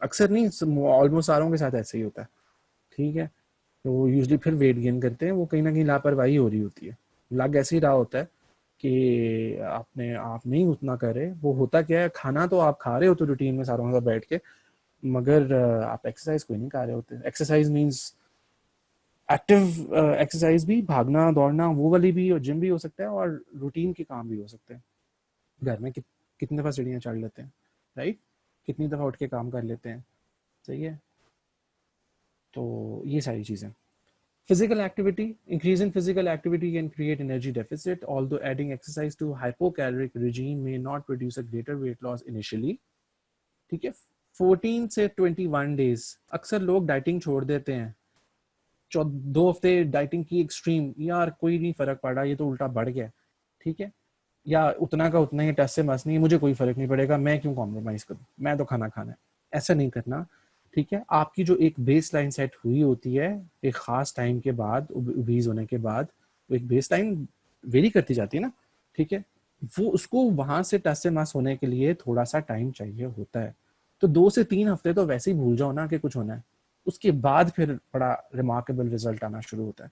अक्सर नहीं ऑलमोस्ट सारों के साथ ऐसे ही होता है, ठीक है. तो वो यूजली फिर वेट गेन करते हैं, वो कहीं ना कहीं लापरवाही हो रही होती है, लग ऐसे ही रहा होता है कि आपने आप नहीं उतना कर रहे. वो होता क्या है, खाना तो आप खा रहे हो तो रूटीन में सारों के साथ बैठ के, मगर आप एक्सरसाइज कोई नहीं कर रहे होते. एक्सरसाइज मींस एक्टिव एक्सरसाइज भी, भागना दौड़ना वो वाली भी, और जिम भी हो सकता है, और रूटीन के काम भी हो सकते हैं. घर में कितनी दफ़ा सीढ़ियाँ चढ़ लेते हैं, राइट, कितनी दफ़ा उठ के काम कर लेते हैं, सही है. तो ये सारी चीज़ें. Physical activity, increase in physical activity can create energy deficit, although adding exercise to hypocaloric regime may not produce a greater weight loss initially. ठीक है. 14 से 21 days, अक्सर लोग डाइटिंग छोड़ देते हैं, 2 हफ्ते डाइटिंग की एक्सट्रीम, यार कोई नहीं फर्क पड़ा, ये तो उल्टा बढ़ गया, ठीक है, या उतना का उतना ही, टस से मस नहीं, मुझे कोई फर्क नहीं पड़ेगा, मैं क्यों कॉम्प्रोमाइज करूं, मैं तो खाना खाना है. ऐसा नहीं करना, ठीक है. आपकी जो एक बेस लाइन सेट हुई होती है एक खास टाइम के बाद, ओबीज होने के बाद, वो एक बेस लाइन वेरी करती जाती है ना, ठीक है, वो उसको वहां से टस से मस होने के लिए थोड़ा सा टाइम चाहिए होता है. तो 2 से 3 हफ्ते तो वैसे ही भूल जाओ ना कि कुछ होना है, उसके बाद फिर बड़ा रिमार्केबल रिजल्ट आना शुरू होता है,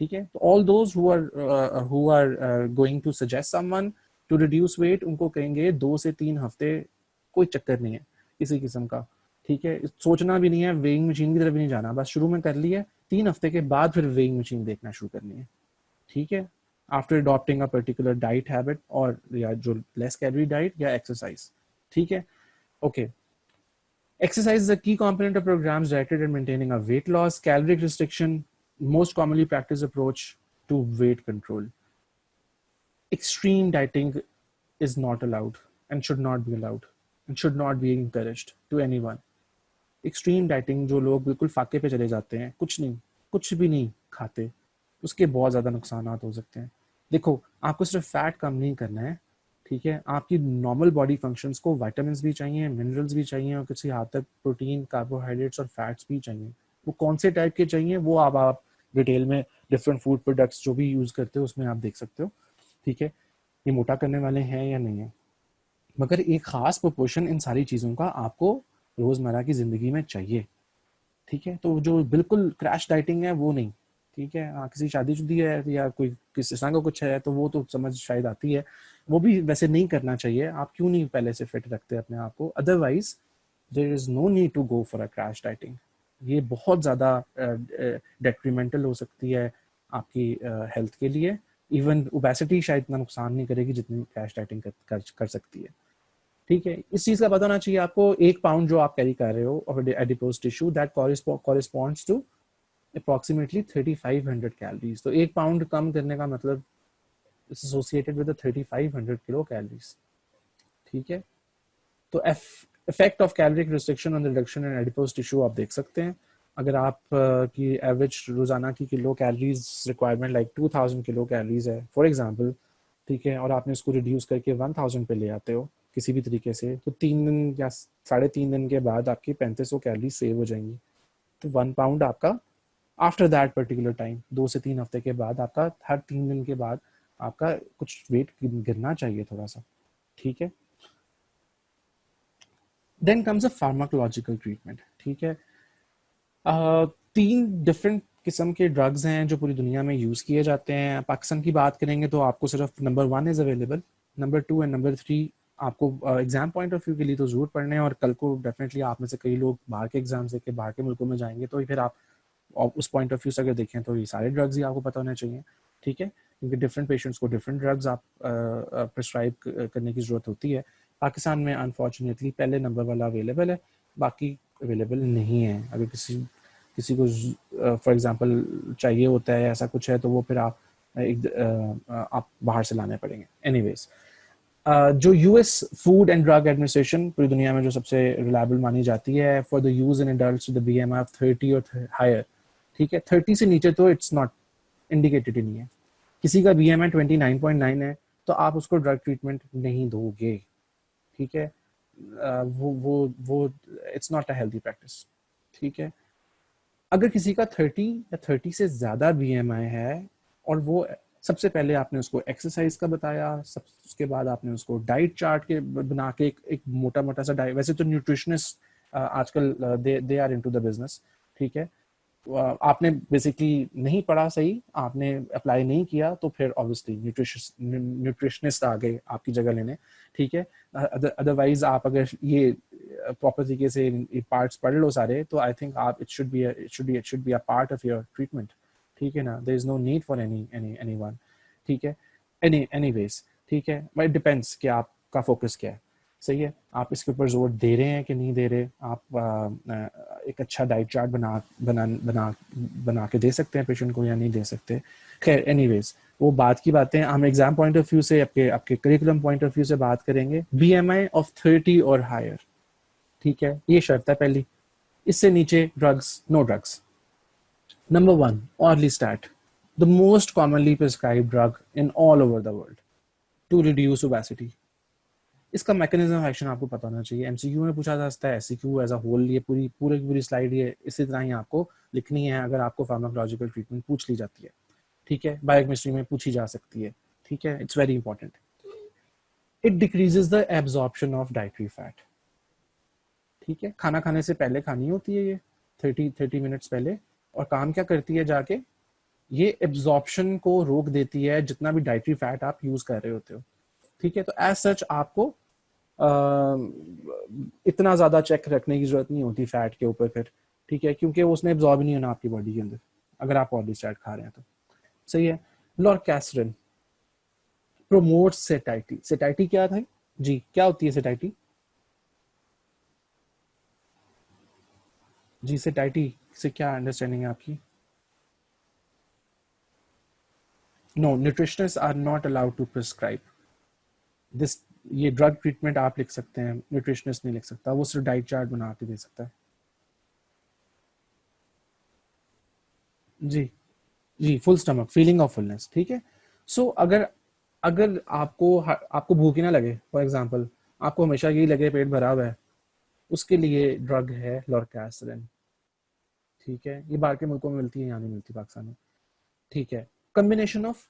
ठीक है. तो all those who are going to suggest someone to reduce weight, उनको कहेंगे 2 से 3 हफ्ते, कोई चक्कर नहीं है किसी किस्म का, ठीक है. सोचना भी नहीं है, वेइंग मशीन की तरफ भी नहीं जाना, बस शुरू में कर लिया, 3 हफ्ते के बाद फिर वेइंग मशीन देखना शुरू करनी है, ठीक है. After adopting a particular diet habit, और या जो लेस कैलोरी डाइट या एक्सरसाइज, ठीक है. Okay. Exercise is a key component of programs directed at maintaining a weight loss. Caloric restriction, most commonly practiced approach to weight control. Extreme dieting is not allowed and should not be allowed and should not be encouraged to anyone. Extreme dieting, जो लोग बिल्कुल फाके पे चले जाते हैं, कुछ भी नहीं खाते, उसके बहुत ज़्यादा नुकसान हो सकते हैं. देखो, आपको सिर्फ फैट कम नहीं करना है, ठीक है, आपकी नॉर्मल बॉडी फंक्शंस को विटामिन्स भी चाहिए, मिनरल्स भी चाहिए, और किसी हद तक प्रोटीन, कार्बोहाइड्रेट्स और फैट्स भी चाहिए. वो कौन से टाइप के चाहिए वो आप डिटेल में डिफरेंट फूड प्रोडक्ट्स जो भी यूज़ करते हो उसमें आप देख सकते हो, ठीक है, ये मोटा करने वाले हैं या नहीं है. मगर एक ख़ास प्रोपोर्शन इन सारी चीज़ों का आपको रोज़मर्रा की ज़िंदगी में चाहिए, ठीक है. तो जो बिल्कुल क्रैश डाइटिंग है वो नहीं, ठीक है. हाँ, किसी शादीशुदी है या कोई किस तरह का कुछ है तो वो तो समझ शायद आती है, वो भी वैसे नहीं करना चाहिए. आप क्यों नहीं पहले से फिट रखते अपने आप को, otherwise there is no need to go for a crash dieting. ये बहुत ज़्यादा डेट्रीमेंटल हो सकती है आपकी हेल्थ के लिए. इवन ओबेसिटी शायद इतना नुकसान नहीं करेगी जितनी क्रैश डाइटिंग कर सकती है, ठीक है. इस चीज़ का पता होना चाहिए आपको. 1 पाउंड जो आप कैरी कर रहे हो of adipose tissue, that corresponds to approximately 3500 calories. तो 1 पाउंड कम करने का मतलब is associated with the 3500 kilocalories, ठीक है. तो effect of caloric restriction on the reduction in adipose tissue आप देख सकते हैं. अगर आप की एवरेज रोजाना की kilo calories requirement like 2000 kilo calories है फॉर एग्जांपल, ठीक है, और आपने उसको रिड्यूस करके 1000 पे ले आते हो किसी भी तरीके से, तो 3 दिन या 3.5 दिन के बाद आपकी 3500 कैलोरी सेव हो जाएंगी. तो 1 पाउंड आपका आफ्टर दैट पर्टिकुलर टाइम, 2 से 3 हफ्ते के बाद आपका हर 3 दिन के बाद आपका कुछ वेट गिरना चाहिए थोड़ा सा, ठीक है. Then comes a pharmacological treatment, ठीक है. 3 डिफरेंट किस्म के ड्रग्स हैं जो पूरी दुनिया में यूज़ किए जाते हैं. पाकिस्तान की बात करेंगे तो आपको सिर्फ number 1 is available, number 2 and number 3 आपको एग्जाम पॉइंट ऑफ व्यू के लिए तो ज़रूर पढ़ने हैं, और कल को डेफिनेटली आप में से कई लोग बाहर के एग्जाम से के बाहर के मुल्कों में जाएंगे तो फिर आप उस पॉइंट ऑफ व्यू से अगर देखें तो ये सारे ड्रग्स ही आपको पता होने चाहिए, ठीक है, क्योंकि डिफरेंट पेशेंट्स को डिफरेंट ड्रग्स आप प्रिस्क्राइब करने की ज़रूरत होती है। पाकिस्तान में अनफॉर्चुनेटली पहले नंबर वाला अवेलेबल है, बाकी अवेलेबल नहीं है। अगर किसी को फॉर एग्जांपल चाहिए होता है ऐसा कुछ है तो वो फिर आप आप बाहर से लाने पड़ेंगे। एनीवेज, जो US food and drug administration पूरी दुनिया में जो सबसे रिलायबल मानी जाती है for the use in adults with the BMI of 30 और हायर, ठीक है, 30 से नीचे तो इट्स नॉट इंडिकेटेड ही नहीं है। किसी का बीएमआई 29.9 है तो आप उसको ड्रग ट्रीटमेंट नहीं दोगे, ठीक है, वो it's not a healthy practice, ठीक है। अगर किसी का 30 या 30 से ज़्यादा बीएमआई है और वो सबसे पहले आपने उसको एक्सरसाइज का बताया, उसके बाद आपने उसको डाइट चार्ट के बना के एक मोटा मोटा सा डाइट, वैसे तो न्यूट्रिशनिस्ट आजकल they are into the business, ठीक है, आपने बेसिकली नहीं पढ़ा सही, आपने अप्लाई नहीं किया तो फिर ऑब्वियसली न्यूट्रिशनिस्ट आ गए आपकी जगह लेने, ठीक है। अदरवाइज आप अगर ये प्रॉपर तरीके से पार्ट्स पढ़ लो सारे तो आई थिंक आप it should be a part of your treatment, ठीक है ना। There is no need for anyone, ठीक है, एनीवेज, ठीक है, बट इट डिपेंड्स कि आपका फोकस क्या है, सही है, आप इसके ऊपर जोर दे रहे हैं कि नहीं दे रहे। आप एक अच्छा डाइट चार्ट बना के दे सकते हैं पेशेंट को या नहीं दे सकते। खैर एनीवेज वो बात की बातें, हम एग्जाम पॉइंट ऑफ व्यू से आपके करिकुलम पॉइंट ऑफ व्यू से बात करेंगे। बीएमआई ऑफ 30 और हायर, ठीक है, ये शर्त है पहली, इससे नीचे drugs, no drugs. Number 1, Orlistat, the most commonly prescribed drug in all over the world to reduce obesity. इसका मैकेनिज्म ऑफ एक्शन आपको पता होना चाहिए, एमसीक्यू में पूछा जा सकता है, एससीक्यू एज अ होल, ये पूरी स्लाइड ये इसी तरह ही आपको लिखनी है अगर आपको फार्माकोलॉजिकल ट्रीटमेंट पूछ ली जाती है, ठीक है, बायोकेमिस्ट्री में पूछी जा सकती है, ठीक है, it's very important. It decreases the absorption of dietary fat, ठीक है, खाना खाने से पहले खानी होती है ये 30 मिनट्स पहले, और काम क्या करती है जाके, ये एब्जॉर्प्शन को रोक देती है जितना भी डाइटरी फैट आप यूज कर रहे होते हो, ठीक है। तो एज सच आपको इतना ज्यादा चेक रखने की जरूरत नहीं होती फैट के ऊपर फिर, ठीक है, क्योंकि उसने एब्जॉर्ब नहीं होना आपकी बॉडी के अंदर अगर आप ऑर्लिस्टैट खा रहे हैं तो, सही है। लॉर्केस्ट्रिन प्रोमोट्स सेटाइटी, सेटाइटी क्या था जी, क्या होती है सेटाइटी जी, सेटाइटी से क्या अंडरस्टैंडिंग है आपकी? No, nutritionist are not allowed to prescribe this, ये ड्रग ट्रीटमेंट आप लिख सकते हैं, न्यूट्रिशनिस्ट नहीं लिख सकता, वो सिर्फ डाइट चार्ट बना के दे सकता है। जी जी, full stomach, feeling of fullness, ठीक है। सो अगर अगर आपको भूख ही ना लगे, फॉर एग्जांपल आपको हमेशा यही लगे पेट भरा हुआ है, उसके लिए ड्रग है लॉर्केस्ट्रिन, ठीक है, ये बाहर के मुल्कों में मिलती है, यहाँ नहीं मिलती पाकिस्तान में, ठीक है। कॉम्बिनेशन ऑफ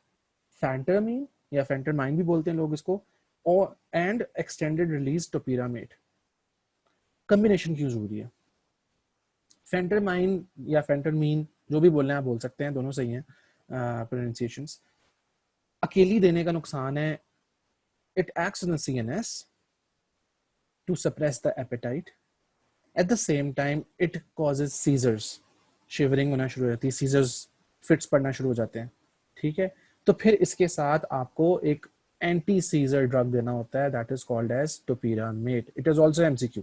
फैंटरमीन या फैंटरमाइन भी बोलते हैं लोग इसको, और and extended release topiramate, combination क्यों जरूरी है? फेंटरमाइन या फेंटरमीन जो भी बोल रहे हैं आप बोल सकते हैं, दोनों सही हैं प्रोनाउंसिएशंस। अकेली देने का नुकसान है, it acts in the CNS to suppress the appetite, at the same time it causes seizures, shivering होना शुरू हो जाती है, सीजर्स, फिट्स पड़ना शुरू हो जाते हैं, ठीक है। तो फिर इसके साथ आपको एक एंटी सीजर ड्रग देना होता है, that is called as topiramate. It is also MCQ,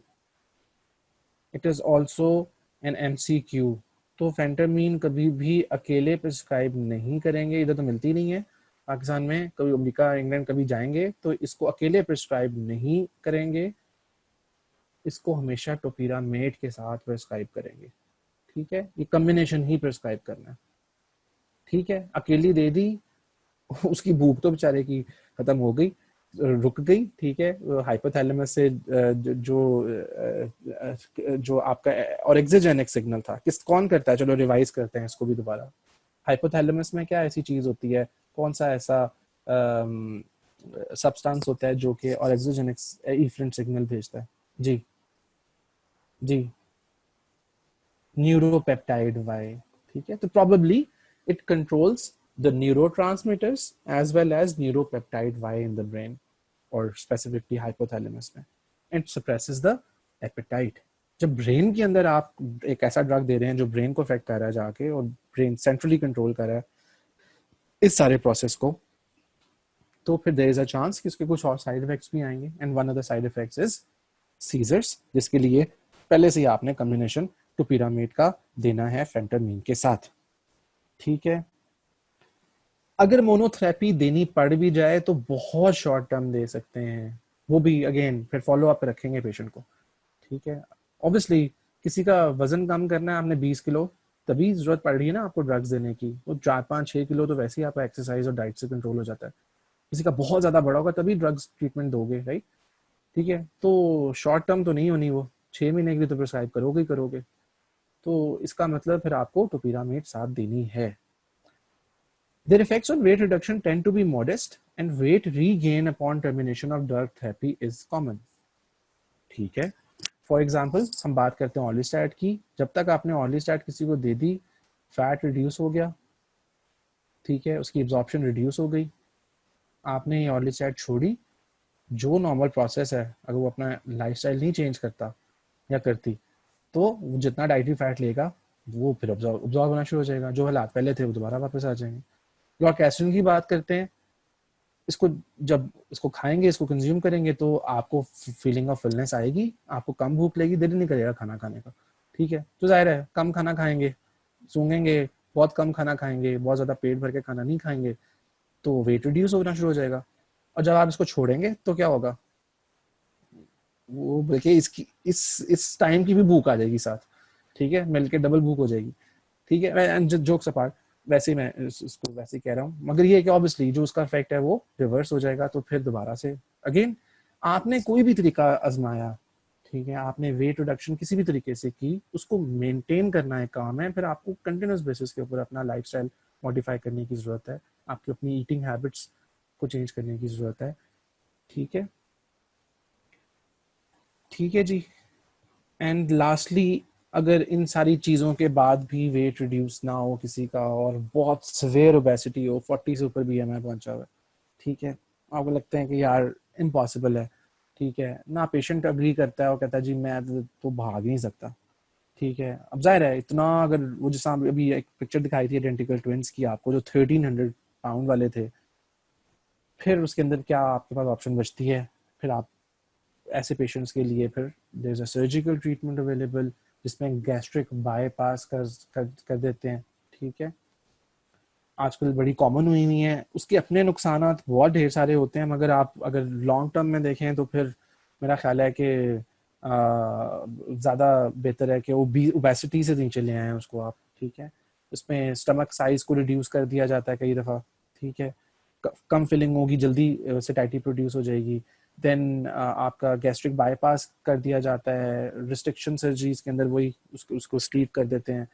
it is also an MCQ. तो फेंटरमीन कभी भी अकेले प्रिस्क्राइब नहीं करेंगे, इधर तो मिलती नहीं है पाकिस्तान में, कभी अमेरिका इंग्लैंड कभी जाएंगे तो इसको अकेले प्रिस्क्राइब नहीं करेंगे, इसको हमेशा टोपिरामेट के साथ प्रिस्क्राइब करेंगे, ठीक है, ये कॉम्बिनेशन ही प्रिस्क्राइब करना है, ठीक है। अकेली दे दी, उसकी भूख तो बेचारे की खत्म हो गई, रुक गई, ठीक है, हाइपोथैलेमस से जो आपका और एक्सिजेनिक सिग्नल था, कौन करता है, चलो रिवाइज करते हैं इसको भी दोबारा। हाइपोथैलेमस में क्या ऐसी चीज होती है, कौन सा ऐसा सब्सटेंस होता है जो कि और एक्सिजेनिक इफरेंट सिग्नल भेजता है? जी जी, न्यूरोपेप्टाइड वाई, ठीक है। तो probably it controls the neurotransmitters as well as neuropeptide Y in the brain or specifically hypothalamus में, and suppresses the appetite. जब ब्रेन के अंदर आप एक ऐसा ड्रग दे रहे हैं जो ब्रेन को अफेक्ट कर रहा है जाके, और ब्रेन सेंट्रली कंट्रोल कर रहा है इस सारे प्रोसेस को, तो फिर देयर इज अ चांस कि इसके कुछ और साइड इफेक्ट्स भी आएंगे। And one of the side effects is seizures, जिसके लिए पहले से ही आपने कॉम्बिनेशन टोपिरामेट का देना है फेंटरमीन के साथ। ठीक है, अगर मोनोथेरेपी देनी पड़ भी जाए तो बहुत शॉर्ट टर्म दे सकते हैं, वो भी अगेन फिर फॉलो अप रखेंगे पेशेंट को। ठीक है, ऑब्वियसली किसी का वजन कम करना है, आपने 20 किलो, तभी जरूरत पड़ रही है ना आपको ड्रग्स देने की। वो 4-5-6 किलो तो वैसे ही आपका एक्सरसाइज और डाइट से कंट्रोल हो जाता है। किसी का बहुत ज्यादा बड़ा होगा तभी ड्रग्स ट्रीटमेंट दोगे, राइट? ठीक है, तो शॉर्ट टर्म तो नहीं होनी, वो 6 महीने के लिए तो प्रिस्क्राइब करोगे ही करोगे। तो इसका मतलब फिर आपको टोपिरामेट साथ देनी है। Their effects on weight reduction tend to be modest and weight regain upon termination of drug therapy is common. ठीक है, फॉर एग्जाम्पल हम बात करते हैं ऑर्लिस्टैट की। जब तक आपने ऑर्लिस्टैट किसी को दे दी, फैट रिड्यूस हो गया, ठीक है, उसकी एब्जॉर्प्शन रिड्यूस हो गई, आपने ये ऑर्लिस्टैट छोड़ी, जो नॉर्मल प्रोसेस है, अगर वो अपना लाइफस्टाइल नहीं चेंज करता या करती, तो जितना डाइटरी फैट लेगा वो फिर ऑब्जॉर्व होना शुरू हो जाएगा, जो हालात पहले थे वो दोबारा वापस आ जाएंगे। लॉर्केस्ट्रिन की बात करते हैं, इसको जब इसको खाएंगे, इसको कंज्यूम करेंगे, तो आपको फीलिंग ऑफ फुलनेस आएगी, आपको कम भूख लगेगी, दिल नहीं करेगा खाना खाने का। ठीक है, तो जाहिर है कम खाना खाएंगे, सूंघेंगे, बहुत कम खाना खाएंगे, बहुत ज़्यादा पेट भर के खाना नहीं खाएंगे, तो वेट रिड्यूस होना शुरू हो जाएगा। और जब आप इसको छोड़ेंगे तो क्या होगा, वो देखिए इसकी इस टाइम की भी भूख आ जाएगी साथ। ठीक है, मिलके डबल भूख हो जाएगी। ठीक है, जोक्स अपार्ट, वैसे ही मैं इसको वैसे ही कह रहा हूँ, मगर ये है कि ऑब्वियसली जो उसका इफेक्ट है वो रिवर्स हो जाएगा। तो फिर दोबारा से अगेन आपने कोई भी तरीका आजमाया, ठीक है, आपने वेट रिडक्शन किसी भी तरीके से की, उसको मेंटेन करना है काम है, फिर आपको कंटिन्यूस बेसिस के ऊपर अपना लाइफस्टाइल मॉडिफाई करने की जरूरत है, आपकी अपनी ईटिंग हैबिट्स को चेंज करने की जरूरत है। ठीक है, ठीक है जी। एंड लास्टली, अगर इन सारी चीज़ों के बाद भी वेट रिड्यूस ना हो किसी का, और बहुत सिवियर ओबेसिटी हो, 40 से ऊपर बीएमआई पहुंचा हुआ है, ठीक है, आपको लगता है कि यार इम्पॉसिबल है, ठीक है ना, पेशेंट अग्री करता है और कहता है जी मैं तो भाग नहीं सकता। ठीक है, अब जाहिर है इतना, अगर वो जैसा अभी एक पिक्चर दिखाई थी आइडेंटिकल ट्विंस की आपको, जो 1300 पाउंड वाले थे, फिर उसके अंदर क्या आपके पास ऑप्शन बचती है? फिर आप ऐसे पेशेंट्स के लिए फिर there is a surgical treatment available, जिसमें गैस्ट्रिक बाईपास कर देते हैं। ठीक है, आजकल बड़ी कॉमन हुई हुई है, उसके अपने नुकसान बहुत ढेर सारे होते हैं, मगर आप अगर लॉन्ग टर्म में देखें तो फिर मेरा ख्याल है कि ज़्यादा बेहतर है कि ओबेसिटी से नीचे ले आए उसको आप। ठीक है, उसमें स्टमक साइज को रिड्यूस कर दिया जाता है कई दफ़ा। ठीक है, कम फिलिंग होगी, जल्दी सेटाइटी प्रोड्यूस हो जाएगी। देन आपका गैस्ट्रिक बाईपास कर दिया जाता है, रिस्ट्रिक्शन सर्जरीज के अंदर वही उसको स्लीप कर देते हैं।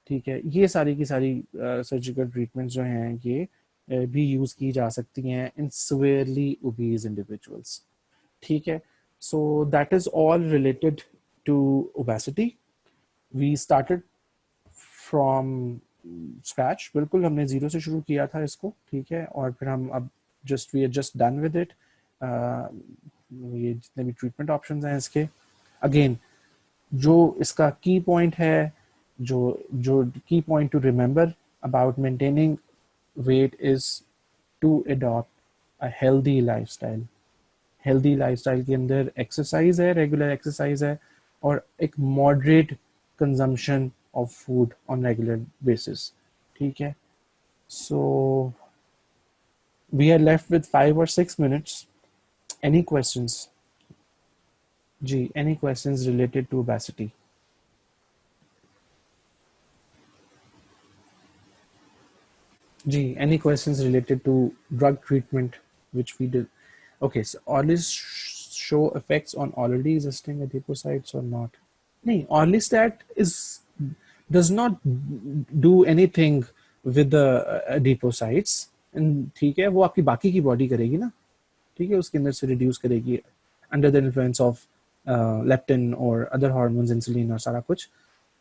ठीक है, ये सारी की सारी सर्जिकल ट्रीटमेंट्स जो हैं ये भी यूज़ की जा सकती हैं इन सिवियरली ओबीज इंडिविजुअल्स। ठीक है, so that is all related to obesity. We started from scratch, बिल्कुल हमने जीरो से शुरू किया था इसको। ठीक है, और फिर हम अब we are just done with it. ये जितने भी ट्रीटमेंट ऑप्शंस हैं इसके, अगेन जो इसका की पॉइंट है, जो जो key point to remember about maintaining weight is to adopt a healthy lifestyle. Healthy lifestyle के अंदर एक्सरसाइज है, रेगुलर एक्सरसाइज है, और एक moderate consumption of food on regular basis. ठीक है, so we are left with 5 or 6 minutes. Any questions? जी, any questions related to obesity? जी, any questions related to drug treatment which we did? Okay, so show effects on already existing adipocytes or not? नहीं, orlistat does not do anything with the adipocytes. ठीक है, वो आपकी बाकी की body करेगी ना। ठीक है, उसके अंदर से रिड्यूस करेगी under the influence of leptin और अदर हार्मोन्स, इंसुलिन और सारा कुछ।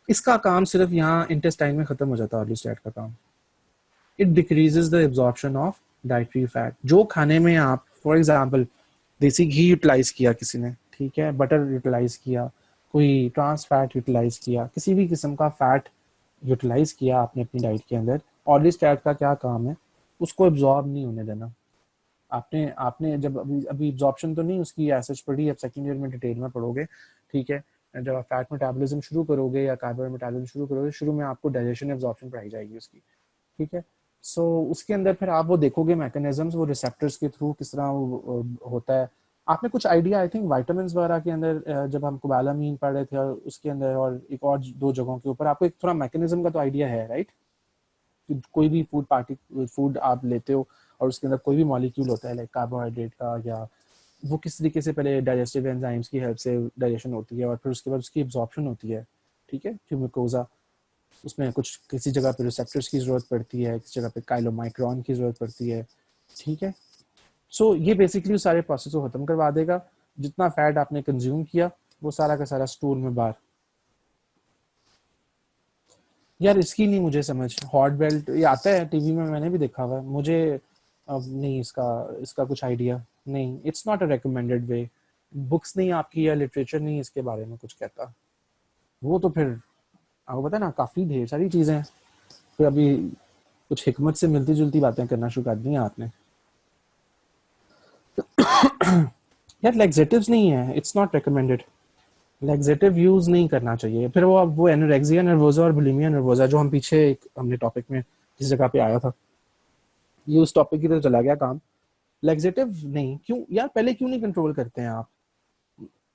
इसका काम सिर्फ यहाँ इंटेस्टाइन में खत्म हो जाता है ऑर्लिस्टैट का काम। It decreases the absorption of dietary fat. जो खाने में आप फॉर एग्जांपल देसी घी यूटिलाइज किया किसी ने, ठीक है, बटर यूटिलाइज किया, कोई ट्रांस फैट यूटिलाइज किया, किसी भी किस्म का फैट यूटिलाइज किया आपने अपनी डाइट के अंदर, ऑर्लिस्टैट का क्या काम है, उसको एब्जॉर्ब नहीं होने देना। आपने आपने जब अभी अभी एब्जॉर्प्शन तो नहीं उसकी एज पढ़ी, अब सेकंड ईयर में डिटेल में पढ़ोगे, ठीक है। जब आप फैट मेटाबॉलिज्म शुरू करोगे या कार्बोहाइड्रेट मेटाबॉलिज्म शुरू करोगे, शुरू में आपको डाइजेशन एब्जॉर्प्शन पढ़ाई जाएगी उसकी, ठीक है। सो उसके अंदर फिर आप वो देखोगे मैकेनिज्म्स, वो रिसेप्टर्स के थ्रू किस तरह वो होता है। आपने कुछ आइडिया आई थिंक विटामिन वगैरह के अंदर जब हम कोबालामीन पढ़ रहे थे और उसके अंदर और एक और दो जगहों के ऊपर आपको एक थोड़ा मैकेनिज्म का तो आइडिया है, राइट? कोई भी फूड आप लेते हो और उसके अंदर कोई भी मॉलिक्यूल होता है लाइक कार्बोहाइड्रेट का, या वो किस तरीके से पहले डाइजेस्टिव एंजाइम्स की हेल्प से डाइजेशन होती है और फिर उसके बाद उसकी एब्जॉर्प्शन होती है, ठीक है, म्यूकोजा। उसमें कुछ किसी जगह पे रिसेप्टर्स की जरूरत पड़ती है, किसी जगह पे काइलोमाइक्रोन की जरूरत पड़ती है, ठीक है। सो ये बेसिकली सारे प्रोसेस को खत्म करवा देगा। जितना फैट आपने कंज्यूम किया वो सारा का सारा स्टूल में बाहर। यार इसकी नहीं मुझे समझ, हॉट बेल्ट ये आता है टीवी में, मैंने भी देखा हुआ है, मुझे अब नहीं इसका इसका कुछ आइडिया नहीं। It's not a recommended way, books नहीं आपकी या लिटरेचर नहीं इसके बारे में कुछ कहता। वो तो फिर आपको पता है ना, काफी ढेर सारी चीजें हैं। फिर अभी कुछ हिकमत से मिलती जुलती बातें करना शुरू कर दी हैं आपने। यार लैक्सेटिव्स नहीं है, it's not recommended. Laxative use नहीं करना चाहिए। फिर वो अब वो एनोरेक्सिया नर्वोजा और बुलिमिया नर्वोजा जो हम पीछे एक हमने टॉपिक में जिस जगह पे आया था, ये उस टॉपिक की तरफ चला गया काम। लैक्सेटिव नहीं, क्यों यार, पहले क्यों नहीं कंट्रोल करते हैं आप?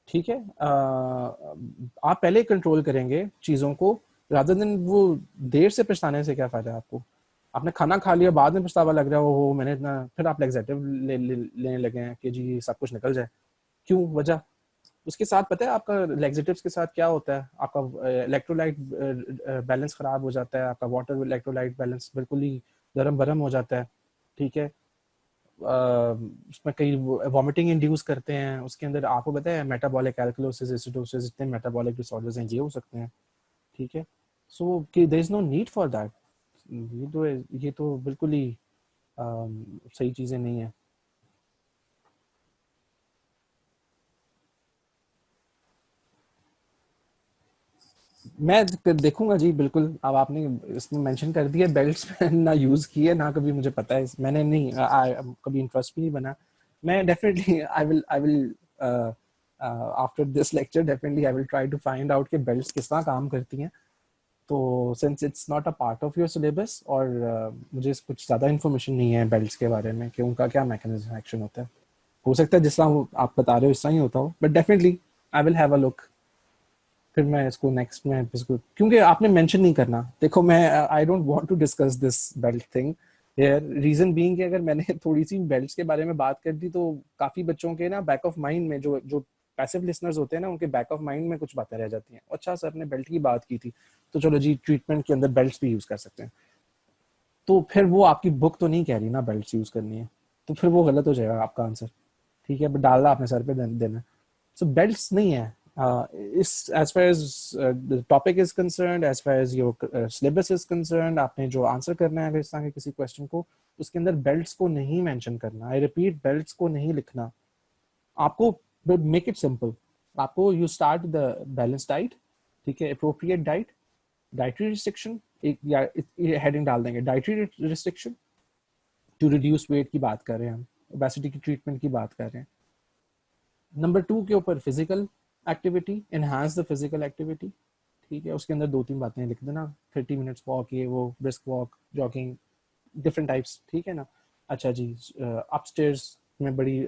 ठीक है, आप पहले कंट्रोल करेंगे चीजों को रादर देन वो देर से पछताने से क्या फायदा है आपको? आपने खाना खा लिया, बाद में पछतावा लग रहा है, हो मैंने इतना, फिर आप लैक्सेटिव लेने लगे हैं कि जी सब कुछ निकल जाए। क्यों, वजह? उसके साथ पता है आपका लैक्सेटिव्स के साथ क्या होता है? आपका इलेक्ट्रोलाइट बैलेंस खराब हो जाता है, आपका वाटर इलेक्ट्रोलाइट बैलेंस बिल्कुल ही गरम भरम हो जाता है, ठीक है। उसमें कई वॉमिटिंग इंड्यूस करते हैं, उसके अंदर आपको पता है मेटाबॉलिक एल्कलोसिस, एसिडोसिस, जितने मेटाबॉलिक डिसऑर्डर्स हैं ये हो सकते हैं, ठीक है। So there is no need for that. ये तो बिल्कुल ही सही चीजें नहीं है। मैं देखूंगा जी बिल्कुल। अब आपने इसमें मेंशन कर दिया, बेल्ट्स मैंने ना यूज किए ना कभी मुझे पता है, मैंने नहीं कभी इंटरेस्ट भी नहीं बना। मैं definitely I will after this lecture definitely I will try to find out कि बेल्ट्स किस तरह काम करती हैं। तो since it's not a part of your syllabus और मुझे कुछ ज़्यादा इन्फॉर्मेशन नहीं है बेल्ट्स के बारे में कि उनका क्या मैकेनिज्म एक्शन होता है। हो सकता है जिस तरह आप बता रहे हो इस तरह ही होता हो, but definitely I will have a look. फिर मैं इसको नेक्स्ट में इसको, क्योंकि आपने मेंशन नहीं करना, देखो मैं I don't want to discuss this belt thing here. Reason being कि अगर मैंने थोड़ी सी बेल्ट्स के बारे में बात कर दी तो काफी बच्चों के ना बैक ऑफ माइंड में, जो जो पैसिव लिसनर्स होते हैं ना, उनके बैक ऑफ माइंड में कुछ बातें रह जाती हैं। अच्छा सर ने बेल्ट की बात की थी, तो चलो जी ट्रीटमेंट के अंदर बेल्ट्स भी यूज कर सकते हैं। तो फिर वो आपकी बुक तो नहीं कह रही ना बेल्ट्स यूज करनी है, तो फिर वो गलत हो जाएगा आपका आंसर, ठीक है। बट डालना आपने सर पे देना। सो बेल्ट्स नहीं है। इस as far as the topic is concerned, as far as your syllabus is concerned, आपने जो आंसर करना है अगर इस तरह के किसी क्वेश्चन को, उसके अंदर बेल्ट्स को नहीं मेंशन करना। आई रिपीट, बेल्ट्स को नहीं लिखना। आपको मेक इट सिंपल। आपको you start the balance diet, ठीक है, अप्रोप्रिएट डाइट, डाइटरी रिस्ट्रिक्शन, एक या हेडिंग डाल देंगे dietary restriction to reduce weight की बात कर रहे हैं हम, ओबेसिटी की ट्रीटमेंट की बात कर रहे हैं। नंबर 2 के ऊपर physical activity, enhance the physical activity, ठीक है। उसके अंदर 2-3 बातें लिख देना, 30 मिनट्स वॉक, ये वो, brisk walk, jogging, different types, ठीक है ना। अच्छा जी, अपस्टेयर्स में बड़ी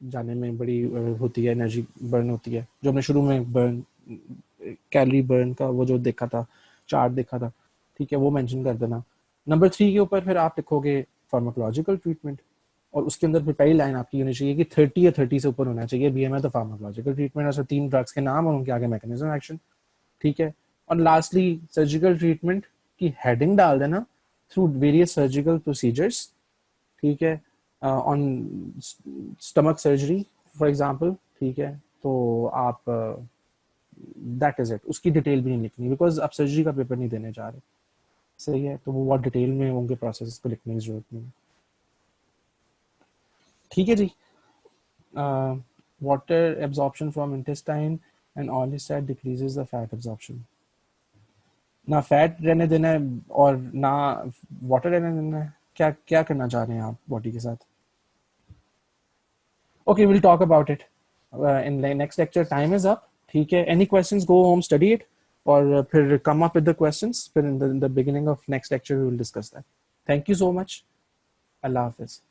जाने में बड़ी होती है, एनर्जी बर्न होती है, जो हमने शुरू में बर्न कैलोरी बर्न का वो जो देखा था, चार्ट देखा था, ठीक है, वो मेंशन कर देना। नंबर 3 के ऊपर फिर आप लिखोगे फार्माकोलॉजिकल ट्रीटमेंट, और उसके अंदर फिर पहली लाइन आपकी होनी चाहिए कि 30 या 30 से ऊपर होना चाहिए बीएमआई, तो फार्माकोलॉजिकल ट्रीटमेंट, और 3 ड्रग्स के नाम और उनके आगे मैकेनिज्म एक्शन, ठीक है। और लास्टली सर्जिकल ट्रीटमेंट की हेडिंग डाल देना, थ्रू वेरियस सर्जिकल प्रोसीजर्स, ठीक है, on stomach surgery for example, ठीक है। तो आप दैट इज इट, उसकी डिटेल भी नहीं लिखनी, बिकॉज आप सर्जरी का पेपर नहीं देने जा रहे, सही है। तो वो बहुत डिटेल में होंगे प्रोसेस को लिखने की जरूरत नहीं है, ठीक है जी। Water absorption from intestine, and orlistat decreases the fat absorption. ना फैट रहने देना है और ना वाटर रहने देना है, क्या क्या करना चाह रहे हैं आप बॉडी के साथ? Okay, will talk about it in next lecture. Time is up. ठीक है, any questions, go home study it और फिर come up with the questions. फिर in the beginning of next lecture we will discuss that. Thank you so much. अल्लाह हाफिज.